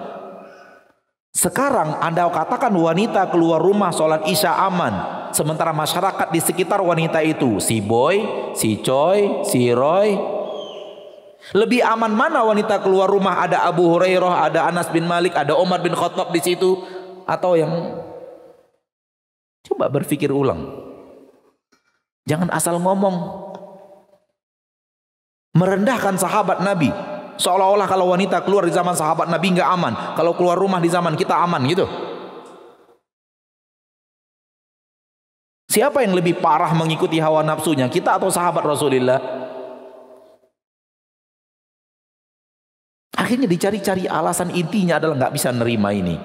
Sekarang Anda katakan wanita keluar rumah sholat isya aman, sementara masyarakat di sekitar wanita itu, si Boy, si Choi, si Roy. Lebih aman mana wanita keluar rumah ada Abu Hurairah, ada Anas bin Malik, ada Umar bin Khattab di situ, atau yang... Coba berpikir ulang. Jangan asal ngomong. Merendahkan sahabat Nabi. Seolah-olah kalau wanita keluar di zaman sahabat Nabi nggak aman. Kalau keluar rumah di zaman kita aman gitu. Siapa yang lebih parah mengikuti hawa nafsunya? Kita atau sahabat Rasulullah? Akhirnya dicari-cari alasan, intinya adalah nggak bisa nerima ini.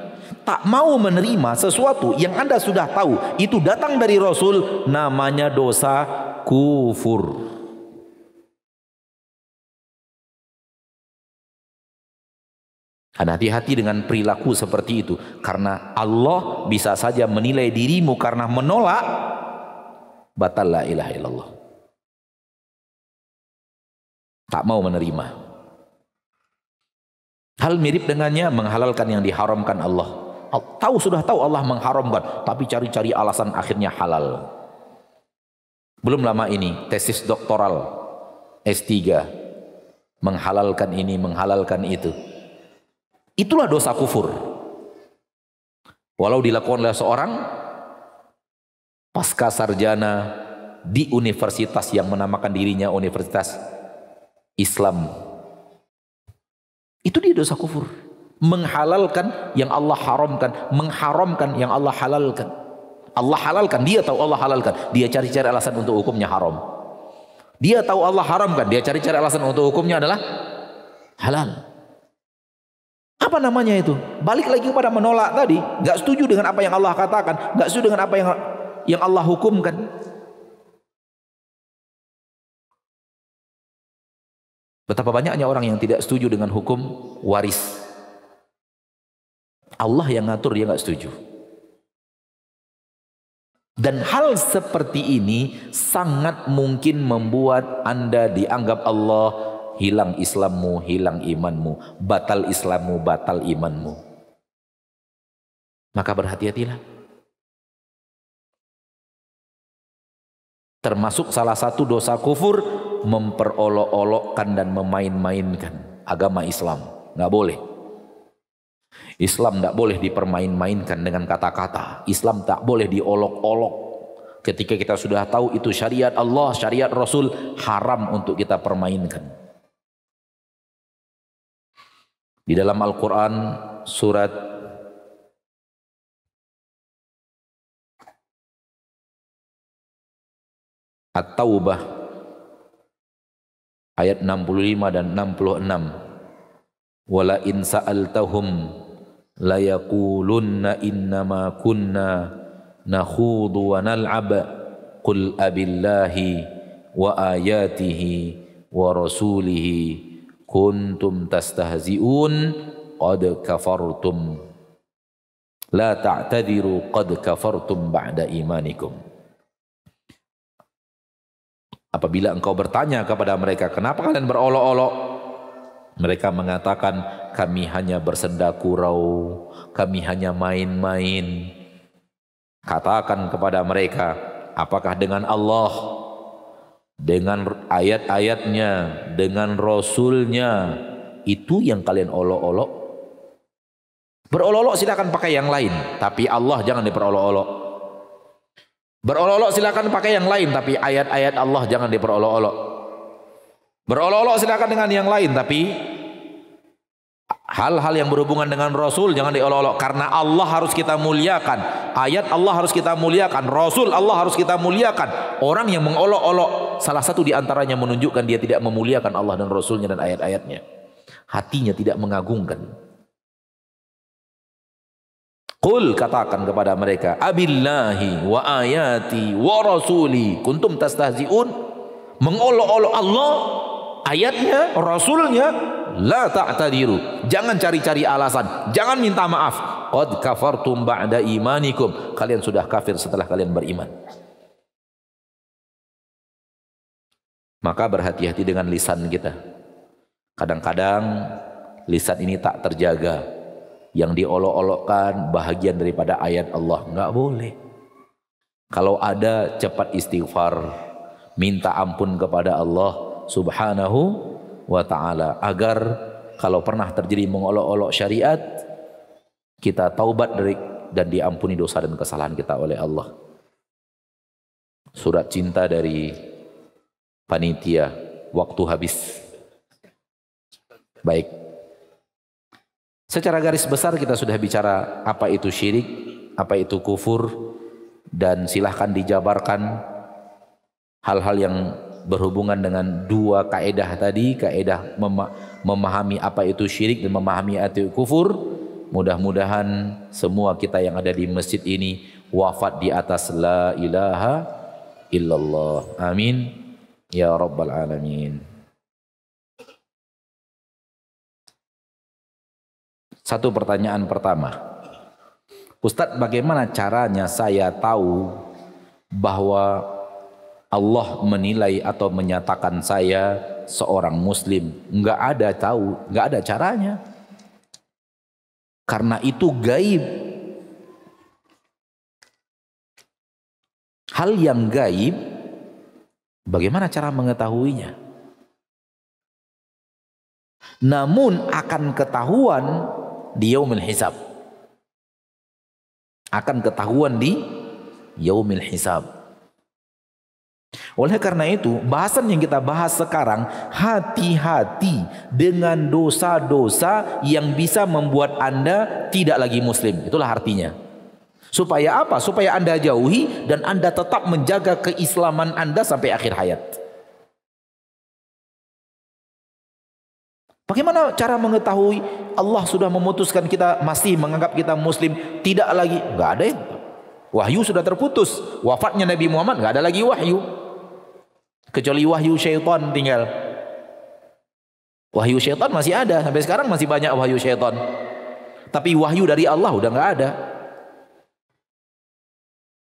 Tak mau menerima sesuatu yang Anda sudah tahu itu datang dari Rasul, namanya dosa kufur. Dan hati-hati dengan perilaku seperti itu, karena Allah bisa saja menilai dirimu karena menolak, batal la ilaha illallah. Tak mau menerima. Hal mirip dengannya menghalalkan yang diharamkan Allah. Sudah tahu Allah mengharamkan, tapi cari-cari alasan akhirnya halal. Belum lama ini tesis doktoral S3 menghalalkan ini, menghalalkan itu. Itulah dosa kufur. Walau dilakukan oleh seorang pasca sarjana di universitas yang menamakan dirinya universitas Islam. Itu dia dosa kufur. Menghalalkan yang Allah haramkan, mengharamkan yang Allah halalkan. Allah halalkan, dia tahu Allah halalkan, dia cari-cari alasan untuk hukumnya haram. Dia tahu Allah haramkan, dia cari-cari alasan untuk hukumnya adalah halal. Apa namanya itu? Balik lagi kepada menolak tadi. Gak setuju dengan apa yang Allah katakan, gak setuju dengan apa yang Allah hukumkan. Betapa banyaknya orang yang tidak setuju dengan hukum waris. Allah yang ngatur, dia nggak setuju. Dan hal seperti ini sangat mungkin membuat Anda dianggap Allah hilang Islammu, hilang imanmu, batal Islammu, batal imanmu. Maka berhati-hatilah. Termasuk salah satu dosa kufur, memperolok-olokkan dan memain-mainkan agama Islam. Nggak boleh. Islam tidak boleh dipermain-mainkan dengan kata-kata. Islam tak boleh diolok-olok. Ketika kita sudah tahu itu syariat Allah, syariat Rasul, haram untuk kita permainkan. Di dalam Al-Quran surat At-Taubah ayat 65 dan 66. Wala in sa'altahum la yaqulunna innama kunna nakhudu wa nal'ab qul abillahi wa ayatihi wa rasulihi kuntum tastahzi'un qad kafartum la ta'tadiru qad kafartum ba'da imanikum. Apabila engkau bertanya kepada mereka, kenapa kalian berolok-olok? Mereka mengatakan, kami hanya bersenda gurau, kami hanya main-main. Katakan kepada mereka, apakah dengan Allah, dengan ayat-ayatnya, dengan Rasulnya, itu yang kalian olok-olok? Berolok-olok silakan pakai yang lain, tapi Allah jangan diperolok-olok. Berolok-olok silakan pakai yang lain, tapi ayat-ayat Allah jangan diperolok-olok. Berolok-olok silakan dengan yang lain, tapi Hal-hal yang berhubungan dengan Rasul jangan diolok-olok, karena Allah harus kita muliakan, ayat Allah harus kita muliakan, Rasul Allah harus kita muliakan. Orang yang mengolok-olok salah satu diantaranya menunjukkan dia tidak memuliakan Allah dan Rasulnya dan ayat-ayatnya. Hatinya tidak mengagungkan. Qul, katakan kepada mereka, abillahi wa ayati wa rasuli kuntum tastahzi'un. Mengolok-olok Allah, ayatnya, Rasulnya, la ta'tadiru. Jangan cari-cari alasan, jangan minta maaf. Qad kafartum ba'da imanikum. Kalian sudah kafir setelah kalian beriman. Maka berhati-hati dengan lisan kita. Kadang-kadang lisan ini tak terjaga. Yang diolok-olokkan bahagian daripada ayat Allah. Enggak boleh. Kalau ada, cepat istighfar, minta ampun kepada Allah subhanahu wa ta'ala, agar kalau pernah terjadi mengolok-olok syariat, kita taubat dari dan diampuni dosa dan kesalahan kita oleh Allah. Surat cinta dari panitia, waktu habis. Baik, secara garis besar kita sudah bicara apa itu syirik, apa itu kufur, dan silahkan dijabarkan hal-hal yang berhubungan dengan dua kaedah tadi, kaedah memahami apa itu syirik dan memahami apa itu kufur. Mudah-mudahan semua kita yang ada di masjid ini wafat di atas la ilaha illallah. Amin ya rabbal alamin. Satu pertanyaan pertama, Ustadz, bagaimana caranya saya tahu bahwa Allah menilai atau menyatakan saya seorang muslim? Enggak ada tahu, enggak ada caranya. Karena itu gaib. Hal yang gaib, bagaimana cara mengetahuinya? Namun akan ketahuan di yaumil hisab. Akan ketahuan di yaumil hisab. Oleh karena itu, bahasan yang kita bahas sekarang, hati-hati dengan dosa-dosa yang bisa membuat Anda tidak lagi muslim. Itulah artinya. Supaya apa? Supaya Anda jauhi dan Anda tetap menjaga keislaman Anda sampai akhir hayat. Bagaimana cara mengetahui Allah sudah memutuskan kita masih menganggap kita muslim, tidak lagi? Enggak ada. Wahyu sudah terputus. Wafatnya Nabi Muhammad enggak ada lagi wahyu. Kecuali wahyu syaitan tinggal. Wahyu syaitan masih ada, sampai sekarang masih banyak wahyu syaitan. Tapi wahyu dari Allah udah enggak ada.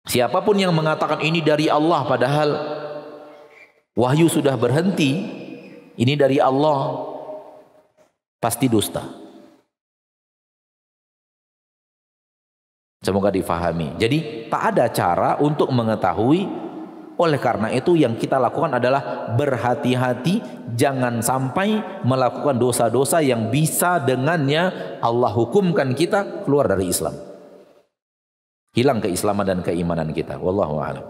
Siapapun yang mengatakan ini dari Allah padahal wahyu sudah berhenti, ini dari Allah, pasti dusta. Semoga difahami. Jadi tak ada cara untuk mengetahui. Oleh karena itu yang kita lakukan adalah berhati-hati, jangan sampai melakukan dosa-dosa yang bisa dengannya Allah hukumkan kita keluar dari Islam. Hilang keislaman dan keimanan kita. Wallahu a'lam.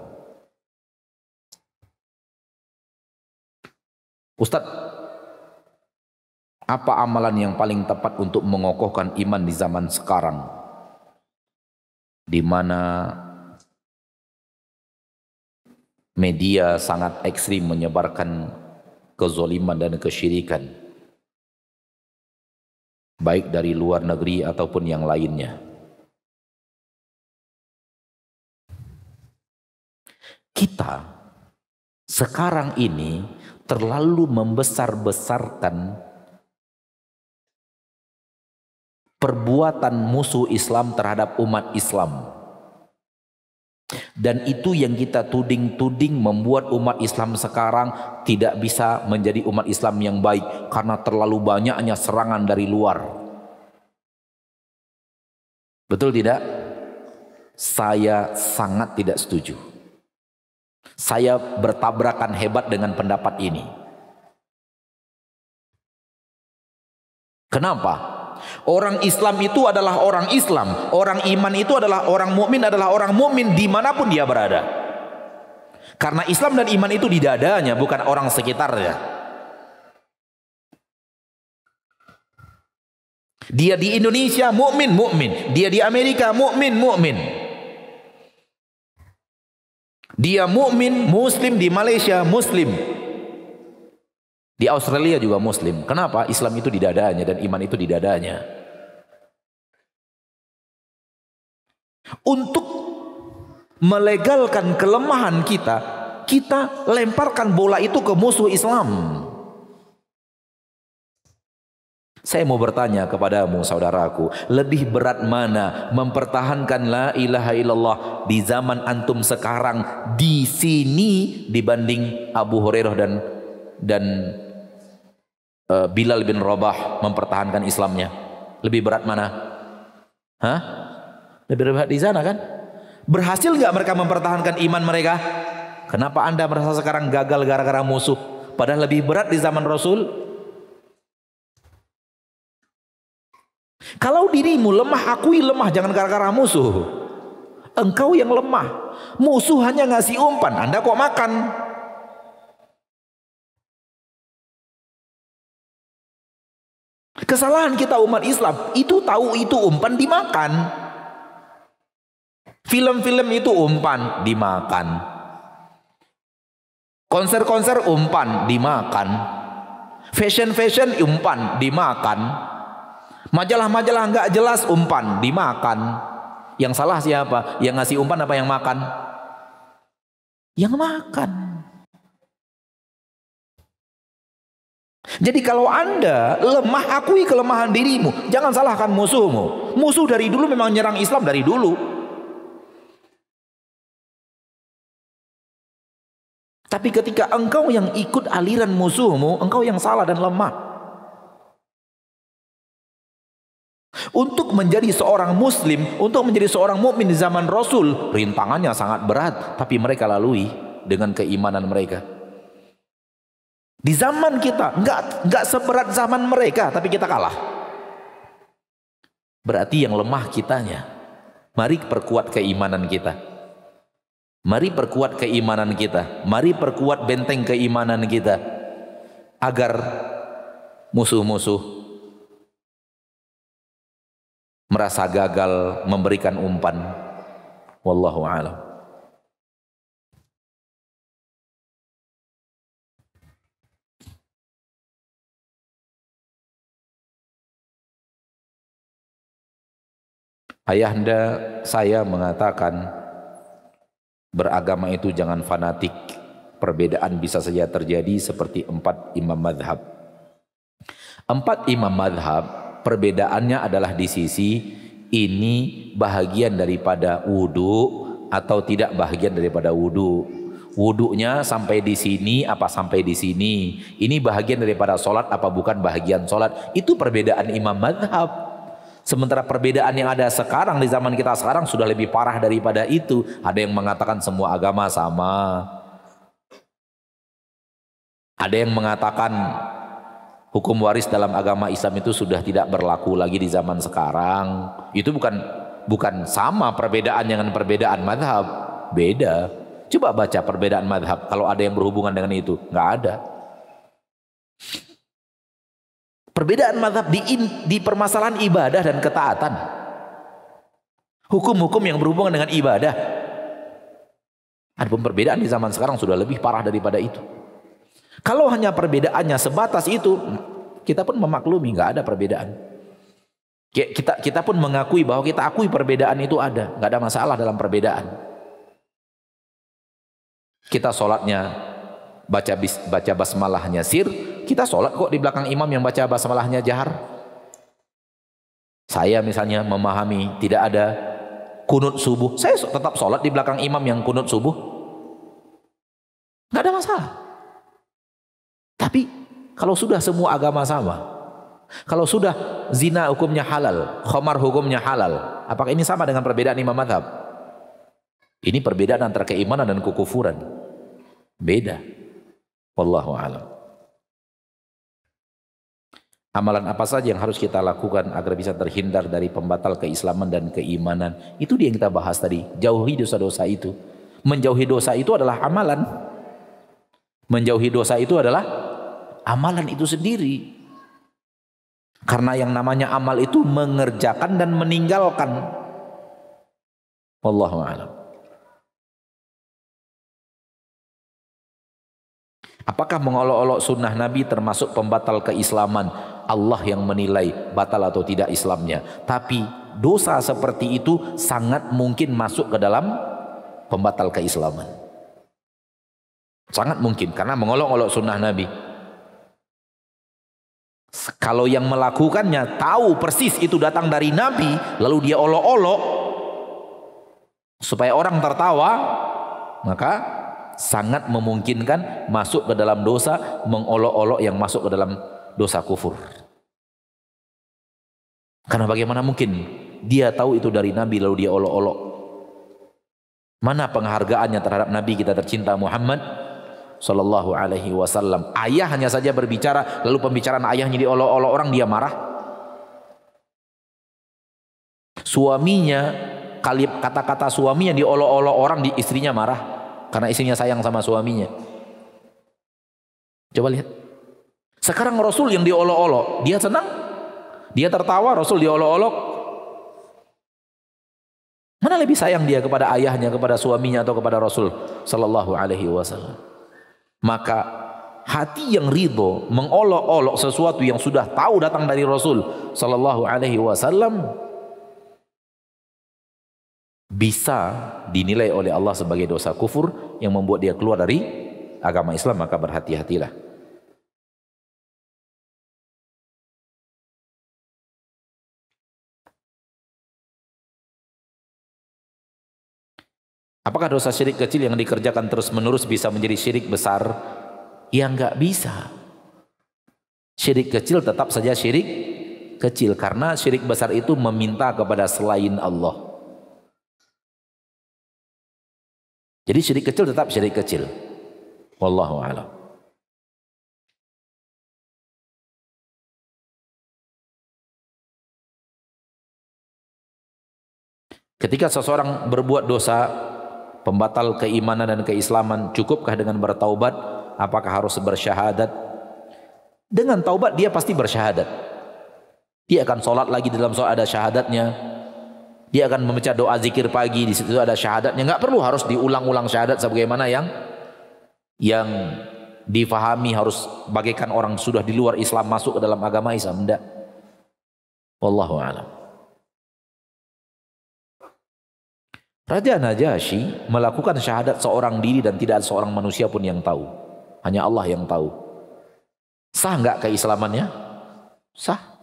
Ustadz, apa amalan yang paling tepat untuk mengokohkan iman di zaman sekarang, di mana media sangat ekstrim menyebarkan kezoliman dan kesyirikan, baik dari luar negeri ataupun yang lainnya? Kita sekarang ini terlalu membesar-besarkan perbuatan musuh Islam terhadap umat Islam. Dan itu yang kita tuding-tuding membuat umat Islam sekarang tidak bisa menjadi umat Islam yang baik karena terlalu banyaknya serangan dari luar. Betul tidak? Saya sangat tidak setuju. Saya bertabrakan hebat dengan pendapat ini. Kenapa? Orang Islam itu adalah orang Islam, orang iman itu adalah orang mukmin dimanapun dia berada. Karena Islam dan iman itu di dadanya, bukan orang sekitarnya. Dia di Indonesia mukmin, mukmin. Dia di Amerika mukmin, mukmin. Dia mukmin, muslim di Malaysia, muslim. Di Australia juga muslim. Kenapa? Islam itu di dadanya dan iman itu di dadanya. Untuk melegalkan kelemahan kita, kita lemparkan bola itu ke musuh Islam. Saya mau bertanya kepadamu saudaraku, lebih berat mana mempertahankan la ilaha illallah di zaman antum sekarang di sini dibanding Abu Hurairah dan Bilal bin Rabah mempertahankan Islamnya? Lebih berat mana? Hah? Lebih berat di sana kan? Berhasil nggak mereka mempertahankan iman mereka? Kenapa Anda merasa sekarang gagal gara-gara musuh? Padahal lebih berat di zaman Rasul. Kalau dirimu lemah, akui lemah, jangan gara-gara musuh. Engkau yang lemah. Musuh hanya ngasih umpan, Anda kok makan? Kesalahan kita umat Islam, itu tahu itu umpan dimakan. Film-film itu umpan dimakan. Konser-konser umpan dimakan. Fashion-fashion umpan dimakan. Majalah-majalah nggak jelas umpan dimakan. Yang salah siapa? Yang ngasih umpan apa yang makan? Yang makan. Jadi kalau Anda lemah, akui kelemahan dirimu. Jangan salahkan musuhmu. Musuh dari dulu memang nyerang Islam dari dulu. Tapi ketika engkau yang ikut aliran musuhmu, engkau yang salah dan lemah. Untuk menjadi seorang muslim, untuk menjadi seorang mukmin di zaman Rasul, rintangannya sangat berat, tapi mereka lalui dengan keimanan mereka. Di zaman kita enggak seberat zaman mereka, tapi kita kalah. Berarti yang lemah kitanya. Mari perkuat keimanan kita. Mari perkuat keimanan kita. Mari perkuat benteng keimanan kita agar musuh-musuh merasa gagal memberikan umpan. Wallahu a'lam. Ayahanda saya mengatakan beragama itu jangan fanatik. Perbedaan bisa saja terjadi seperti 4 imam madhab. 4 imam madhab perbedaannya adalah di sisi ini bahagian daripada wudu atau tidak bahagian daripada wudu. Wudunya sampai di sini apa sampai di sini? Ini bahagian daripada solat apa bukan bahagian solat? Itu perbedaan imam madhab. Sementara perbedaan yang ada sekarang di zaman kita sekarang sudah lebih parah daripada itu. Ada yang mengatakan semua agama sama. Ada yang mengatakan hukum waris dalam agama Islam itu sudah tidak berlaku lagi di zaman sekarang. Itu bukan sama perbedaan dengan perbedaan madhab. Beda. Coba baca perbedaan madhab. Kalau ada yang berhubungan dengan itu, nggak ada. Perbedaan madhab di permasalahan ibadah dan ketaatan. Hukum-hukum yang berhubungan dengan ibadah. Ada perbedaan di zaman sekarang sudah lebih parah daripada itu. Kalau hanya perbedaannya sebatas itu, kita pun memaklumi, nggak ada perbedaan. Kita pun mengakui bahwa kita akui perbedaan itu ada, nggak ada masalah dalam perbedaan. Kita sholatnya baca basmalahnya sir, kita sholat kok di belakang imam yang baca basmalahnya jahar. Saya misalnya memahami tidak ada kunut subuh, saya tetap sholat di belakang imam yang kunut subuh, nggak ada masalah. Tapi kalau sudah semua agama sama, kalau sudah zina hukumnya halal, khamar hukumnya halal, apakah ini sama dengan perbedaan imam madhab? Ini perbedaan antara keimanan dan kekufuran. Beda. Wallahu a'lam. Amalan apa saja yang harus kita lakukan agar bisa terhindar dari pembatal keislaman dan keimanan? Itu dia yang kita bahas tadi. Jauhi dosa-dosa itu. Menjauhi dosa itu adalah amalan. Menjauhi dosa itu adalah amalan itu sendiri. Karena yang namanya amal itu mengerjakan dan meninggalkan. Wallahu a'lam. Apakah mengolok-olok sunnah Nabi termasuk pembatal keislaman? Allah yang menilai batal atau tidak Islamnya. Tapi dosa seperti itu sangat mungkin masuk ke dalam pembatal keislaman. Sangat mungkin, karena mengolok-olok sunnah Nabi. Kalau yang melakukannya tahu persis itu datang dari Nabi, lalu dia olok-olok supaya orang tertawa, maka sangat memungkinkan masuk ke dalam dosa mengolok-olok yang masuk ke dalam dosa kufur. Karena bagaimana mungkin dia tahu itu dari Nabi lalu dia olok-olok? Mana penghargaannya terhadap Nabi kita tercinta Muhammad sallallahu alaihi wasallam? Ayahnya saja berbicara lalu pembicaraan ayahnya diolok-olok orang, dia marah. Suaminya, kata-kata suaminya diolok-olok orang, di istrinya marah karena istrinya sayang sama suaminya. Coba lihat. Sekarang Rasul yang diolok-olok, dia senang? Dia tertawa, Rasul diolok-olok. Mana lebih sayang dia kepada ayahnya, kepada suaminya, atau kepada Rasul sallallahu alaihi wasallam? Maka hati yang ridho mengolok-olok sesuatu yang sudah tahu datang dari Rasul sallallahu alaihi wasallam bisa dinilai oleh Allah sebagai dosa kufur yang membuat dia keluar dari agama Islam. Maka berhati-hatilah. Apakah dosa syirik kecil yang dikerjakan terus-menerus bisa menjadi syirik besar? Ya enggak bisa. Syirik kecil tetap saja syirik kecil, karena syirik besar itu meminta kepada selain Allah. Jadi syirik kecil tetap syirik kecil. Wallahu a'lam. Ketika seseorang berbuat dosa pembatal keimanan dan keislaman, cukupkah dengan bertaubat? Apakah harus bersyahadat? Dengan taubat dia pasti bersyahadat. Dia akan sholat lagi, di dalam sholat ada syahadatnya. Dia akan membaca doa zikir pagi, di situ ada syahadatnya. Nggak perlu harus diulang-ulang syahadat sebagaimana yang difahami harus bagaikan orang sudah di luar Islam masuk ke dalam agama Islam. Enggak. Wallahu a'lam. Raja Najasyi melakukan syahadat seorang diri dan tidak ada seorang manusia pun yang tahu. Hanya Allah yang tahu. Sah enggak keislamannya? Sah.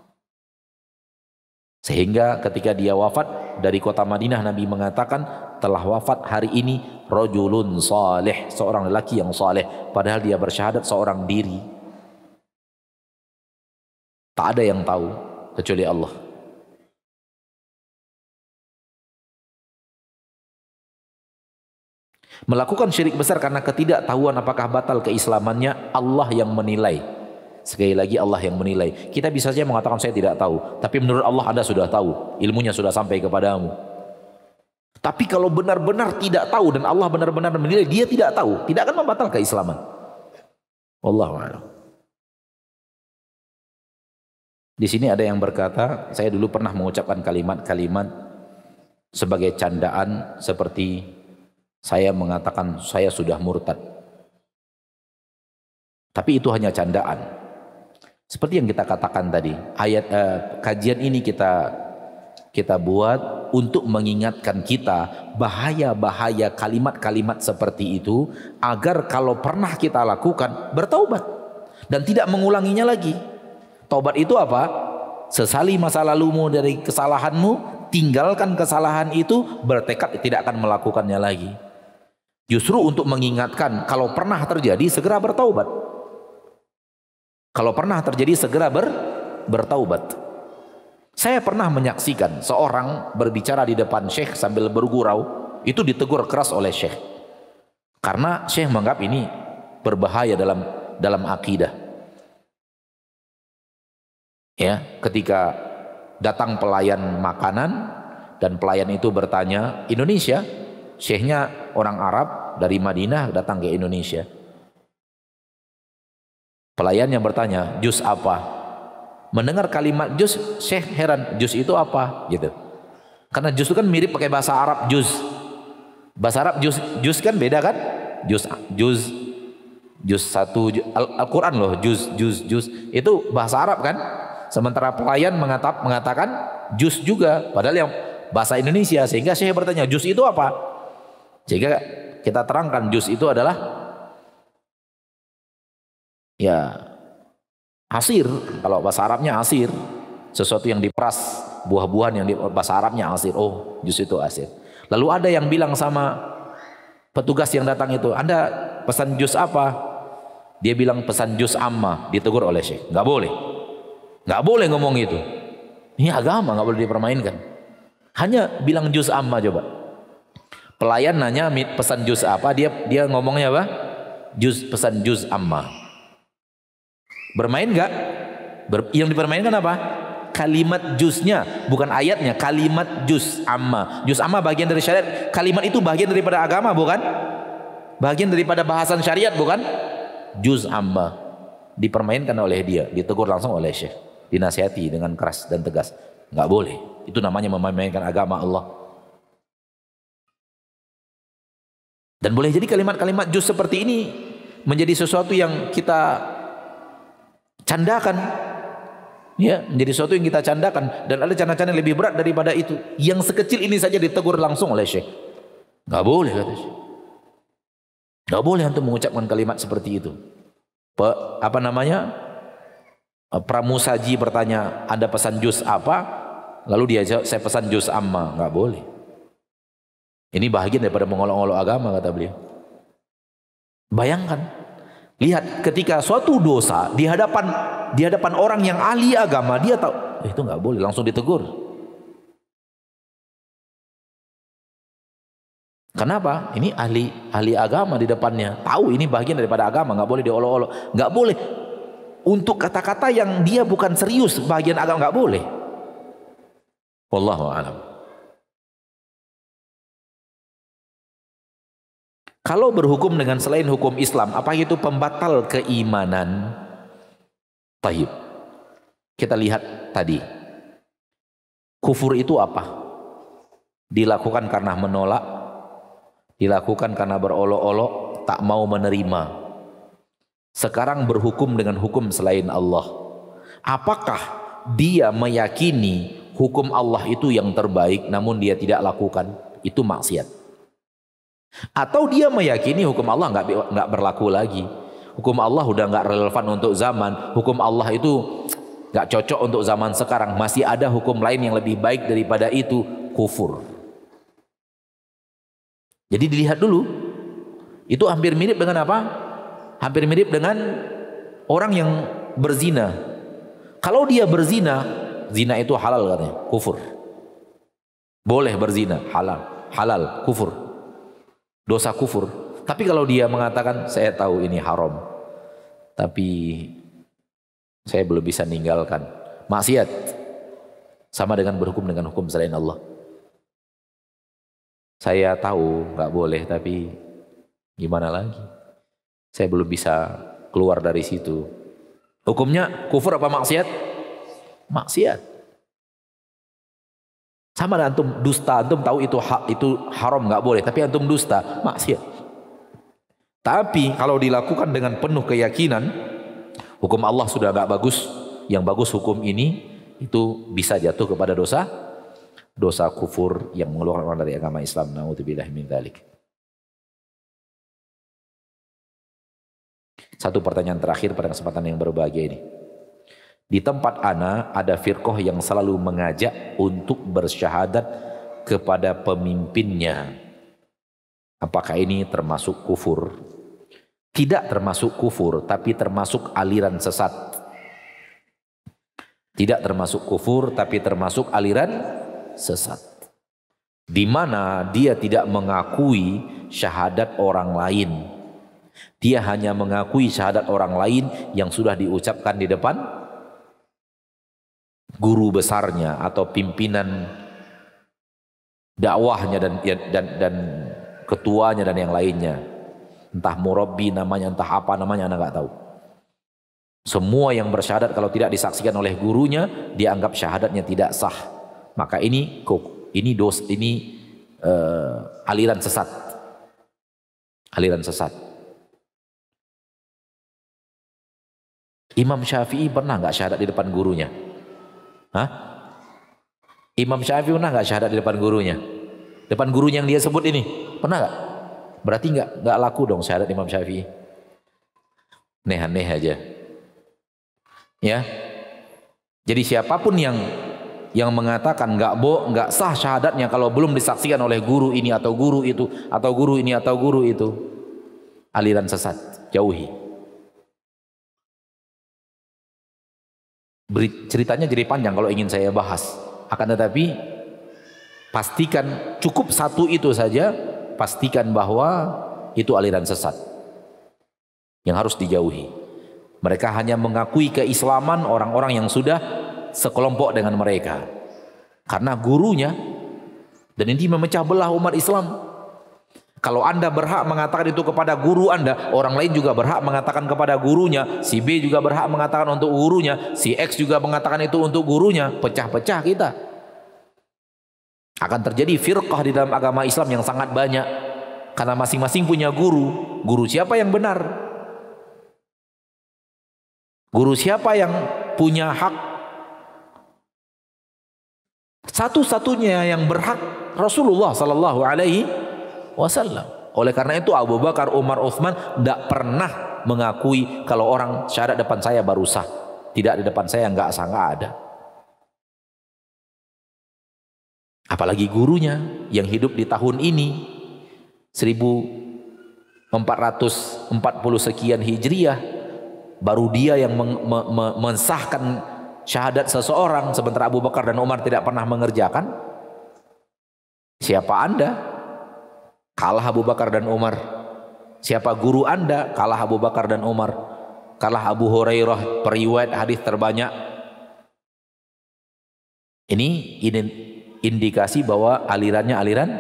Sehingga ketika dia wafat dari kota Madinah, Nabi mengatakan telah wafat hari ini rajulun salih, seorang lelaki yang saleh, padahal dia bersyahadat seorang diri. Tak ada yang tahu kecuali Allah. Melakukan syirik besar karena ketidaktahuan apakah batal keislamannya, Allah yang menilai. Sekali lagi Allah yang menilai. Kita bisa saja mengatakan saya tidak tahu, tapi menurut Allah Anda sudah tahu, ilmunya sudah sampai kepadamu. Tapi kalau benar-benar tidak tahu dan Allah benar-benar menilai dia tidak tahu, tidak akan membatalkan keislaman. Wallahu a'lam. Di sini ada yang berkata, saya dulu pernah mengucapkan kalimat-kalimat sebagai candaan seperti saya mengatakan saya sudah murtad. Tapi itu hanya candaan. Seperti yang kita katakan tadi, kajian ini kita buat untuk mengingatkan kita bahaya-bahaya kalimat-kalimat seperti itu, agar kalau pernah kita lakukan bertaubat dan tidak mengulanginya lagi. Taubat itu apa? Sesali masa lalumu dari kesalahanmu, tinggalkan kesalahan itu, bertekad tidak akan melakukannya lagi. Justru untuk mengingatkan, kalau pernah terjadi segera bertaubat. Kalau pernah terjadi segera bertaubat. Saya pernah menyaksikan seorang berbicara di depan syekh sambil bergurau, itu ditegur keras oleh syekh. Karena syekh menganggap ini berbahaya dalam akidah. Ya, ketika datang pelayan makanan dan pelayan itu bertanya, Indonesia? Syekhnya orang Arab dari Madinah datang ke Indonesia. Pelayan yang bertanya, juz apa? Mendengar kalimat juz, Syekh heran, juz itu apa? Gitu. Karena juz itu kan mirip pakai bahasa Arab juz. Bahasa Arab juz kan beda kan? Juz satu, Al-Quran loh, juz. Itu bahasa Arab kan? Sementara pelayan mengatakan juz juga, padahal yang bahasa Indonesia. Sehingga Syekh bertanya, juz itu apa? Sehingga kita terangkan juz itu adalah ya asir, kalau bahasa Arabnya asir, sesuatu yang diperas, buah-buahan yang di bahasa Arabnya asir. Oh, juz itu asir. Lalu ada yang bilang sama petugas yang datang itu, Anda pesan juz apa? Dia bilang pesan juz amma. Ditegur oleh Syekh, nggak boleh, nggak boleh ngomong itu. Ini agama, nggak boleh dipermainkan. Hanya bilang juz amma coba. Pelayan nanya pesan juz apa, dia ngomongnya apa? Pesan juz amma. Bermain nggak? Yang dipermainkan apa? Kalimat juznya, bukan ayatnya. Kalimat juz amma. Juz amma bagian dari syariat. Kalimat itu bagian daripada agama, bukan? Bagian daripada bahasan syariat, bukan? Juz amma dipermainkan oleh dia, ditegur langsung oleh Syekh, dinasihati dengan keras dan tegas. Nggak boleh. Itu namanya memainkan agama Allah. Dan boleh jadi kalimat-kalimat juz seperti ini menjadi sesuatu yang kita candakan, ya, menjadi sesuatu yang kita candakan. Dan ada canda-canda yang lebih berat daripada itu. Yang sekecil ini saja ditegur langsung oleh Syekh. Nggak boleh, kata Syekh. Nggak boleh untuk mengucapkan kalimat seperti itu. Pramusaji bertanya, Anda pesan juz apa? Lalu dia jawab, saya pesan juz amma. Nggak boleh. Ini bahagian daripada mengolok-olok agama, kata beliau. Bayangkan, lihat ketika suatu dosa di hadapan orang yang ahli agama, dia tahu itu nggak boleh, langsung ditegur. Kenapa? Ini ahli agama di depannya, tahu ini bagian daripada agama, nggak boleh diolok-olok, nggak boleh untuk kata-kata yang dia bukan serius bagian agama, nggak boleh. Wallahu a'lam. Kalau berhukum dengan selain hukum Islam, apa itu pembatal keimanan? Taib. Kita lihat tadi, kufur itu apa? Dilakukan karena menolak, dilakukan karena berolok-olok, tak mau menerima. Sekarang berhukum dengan hukum selain Allah. Apakah dia meyakini hukum Allah itu yang terbaik namun dia tidak lakukan? Itu maksiat. Atau dia meyakini hukum Allah nggak berlaku lagi. Hukum Allah udah nggak relevan untuk zaman. Hukum Allah itu nggak cocok untuk zaman sekarang. Masih ada hukum lain yang lebih baik daripada itu. Kufur. Jadi dilihat dulu, itu hampir mirip dengan apa? Hampir mirip dengan orang yang berzina. Kalau dia berzina, zina itu halal katanya, kufur. Boleh berzina, halal, kufur. Dosa kufur. Tapi kalau dia mengatakan, saya tahu ini haram, tapi saya belum bisa meninggalkan, maksiat. Sama dengan berhukum dengan hukum selain Allah. Saya tahu nggak boleh, tapi gimana lagi? Saya belum bisa keluar dari situ. Hukumnya kufur apa maksiat? Maksiat. Sama dengan antum dusta, antum tahu itu haram nggak boleh, tapi antum dusta, maksiat. Tapi kalau dilakukan dengan penuh keyakinan, hukum Allah sudah nggak bagus, yang bagus hukum ini, itu bisa jatuh kepada dosa kufur yang mengeluarkan orang dari agama Islam. Na'udzubillah min dzalik. Satu pertanyaan terakhir pada kesempatan yang berbahagia ini. Di tempat ana ada firqah yang selalu mengajak untuk bersyahadat kepada pemimpinnya. Apakah ini termasuk kufur? Tidak termasuk kufur, tapi termasuk aliran sesat. Tidak termasuk kufur, tapi termasuk aliran sesat. Di mana dia tidak mengakui syahadat orang lain. Dia hanya mengakui syahadat orang lain yang sudah diucapkan di depan guru besarnya atau pimpinan dakwahnya dan ketuanya dan yang lainnya. Entah murabbi namanya, entah apa namanya, Anda nggak tahu. Semua yang bersyahadat kalau tidak disaksikan oleh gurunya, dianggap syahadatnya tidak sah. Maka ini aliran sesat. Aliran sesat. Imam Syafi'i pernah nggak syahadat di depan gurunya? Hah? Imam Syafi'i pernah nggak syahadat di depan gurunya? Depan gurunya yang dia sebut ini, pernah nggak? Berarti nggak laku dong syahadat Imam Syafi'i. Aneh-aneh aja. Ya. Jadi siapapun yang mengatakan nggak sah syahadatnya kalau belum disaksikan oleh guru ini atau guru itu atau guru ini atau guru itu, aliran sesat, jauhi. Ceritanya jadi panjang kalau ingin saya bahas. Akan tetapi pastikan cukup satu itu saja, pastikan bahwa itu aliran sesat yang harus dijauhi. Mereka hanya mengakui keislaman orang-orang yang sudah sekelompok dengan mereka karena gurunya, dan ini memecah belah umat Islam. Kalau Anda berhak mengatakan itu kepada guru Anda, orang lain juga berhak mengatakan kepada gurunya, si B juga berhak mengatakan untuk gurunya, si X juga mengatakan itu untuk gurunya. Pecah-pecah kita. Akan terjadi firqah di dalam agama Islam yang sangat banyak karena masing-masing punya guru. Guru siapa yang benar? Guru siapa yang punya hak? Satu-satunya yang berhak Rasulullah sallallahu alaihi wasallam. Oleh karena itu Abu Bakar, Umar, Utsman tidak pernah mengakui kalau orang syahadat depan saya baru sah. Tidak di depan saya enggak sah, enggak ada. Apalagi gurunya yang hidup di tahun ini 1440 sekian Hijriah, baru dia yang mensahkan syahadat seseorang, sementara Abu Bakar dan Umar tidak pernah mengerjakan. Siapa Anda? Kalah Abu Bakar dan Umar. Siapa guru Anda? Kalah Abu Bakar dan Umar. Kalah Abu Hurairah, periwayat hadis terbanyak. Ini indikasi bahwa alirannya aliran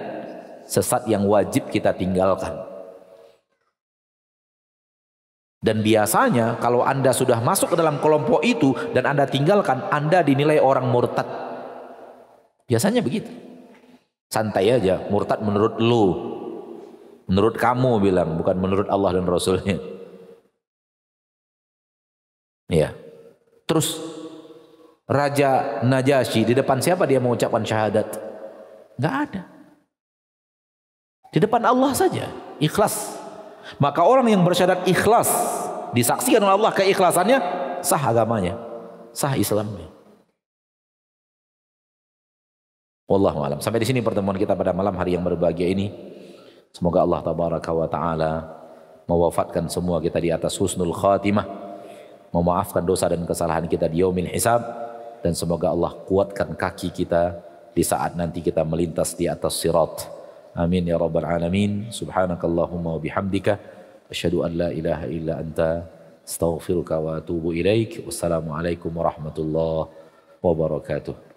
sesat yang wajib kita tinggalkan. Dan biasanya kalau Anda sudah masuk ke dalam kelompok itu dan Anda tinggalkan, Anda dinilai orang murtad. Biasanya begitu. Santai aja, murtad menurut lu, menurut kamu bilang, bukan menurut Allah dan Rasulnya. Ya. Terus Raja Najasyi di depan siapa dia mengucapkan syahadat? Nggak ada. Di depan Allah saja, ikhlas. Maka orang yang bersyahadat ikhlas, disaksikan oleh Allah keikhlasannya, sah agamanya, sah Islamnya. Wallahu a'lam. Sampai di sini pertemuan kita pada malam hari yang berbahagia ini. Semoga Allah tabaraka wa taala mewafatkan semua kita di atas husnul khatimah, memaafkan dosa dan kesalahan kita di yaumil hisab, dan semoga Allah kuatkan kaki kita di saat nanti kita melintas di atas sirat. Amin ya rabbal alamin. Subhanakallahumma wa bihamdika asyhadu an la ilaha illa anta astaghfiruka wa atubu ilaik. Wassalamualaikum warahmatullahi wabarakatuh.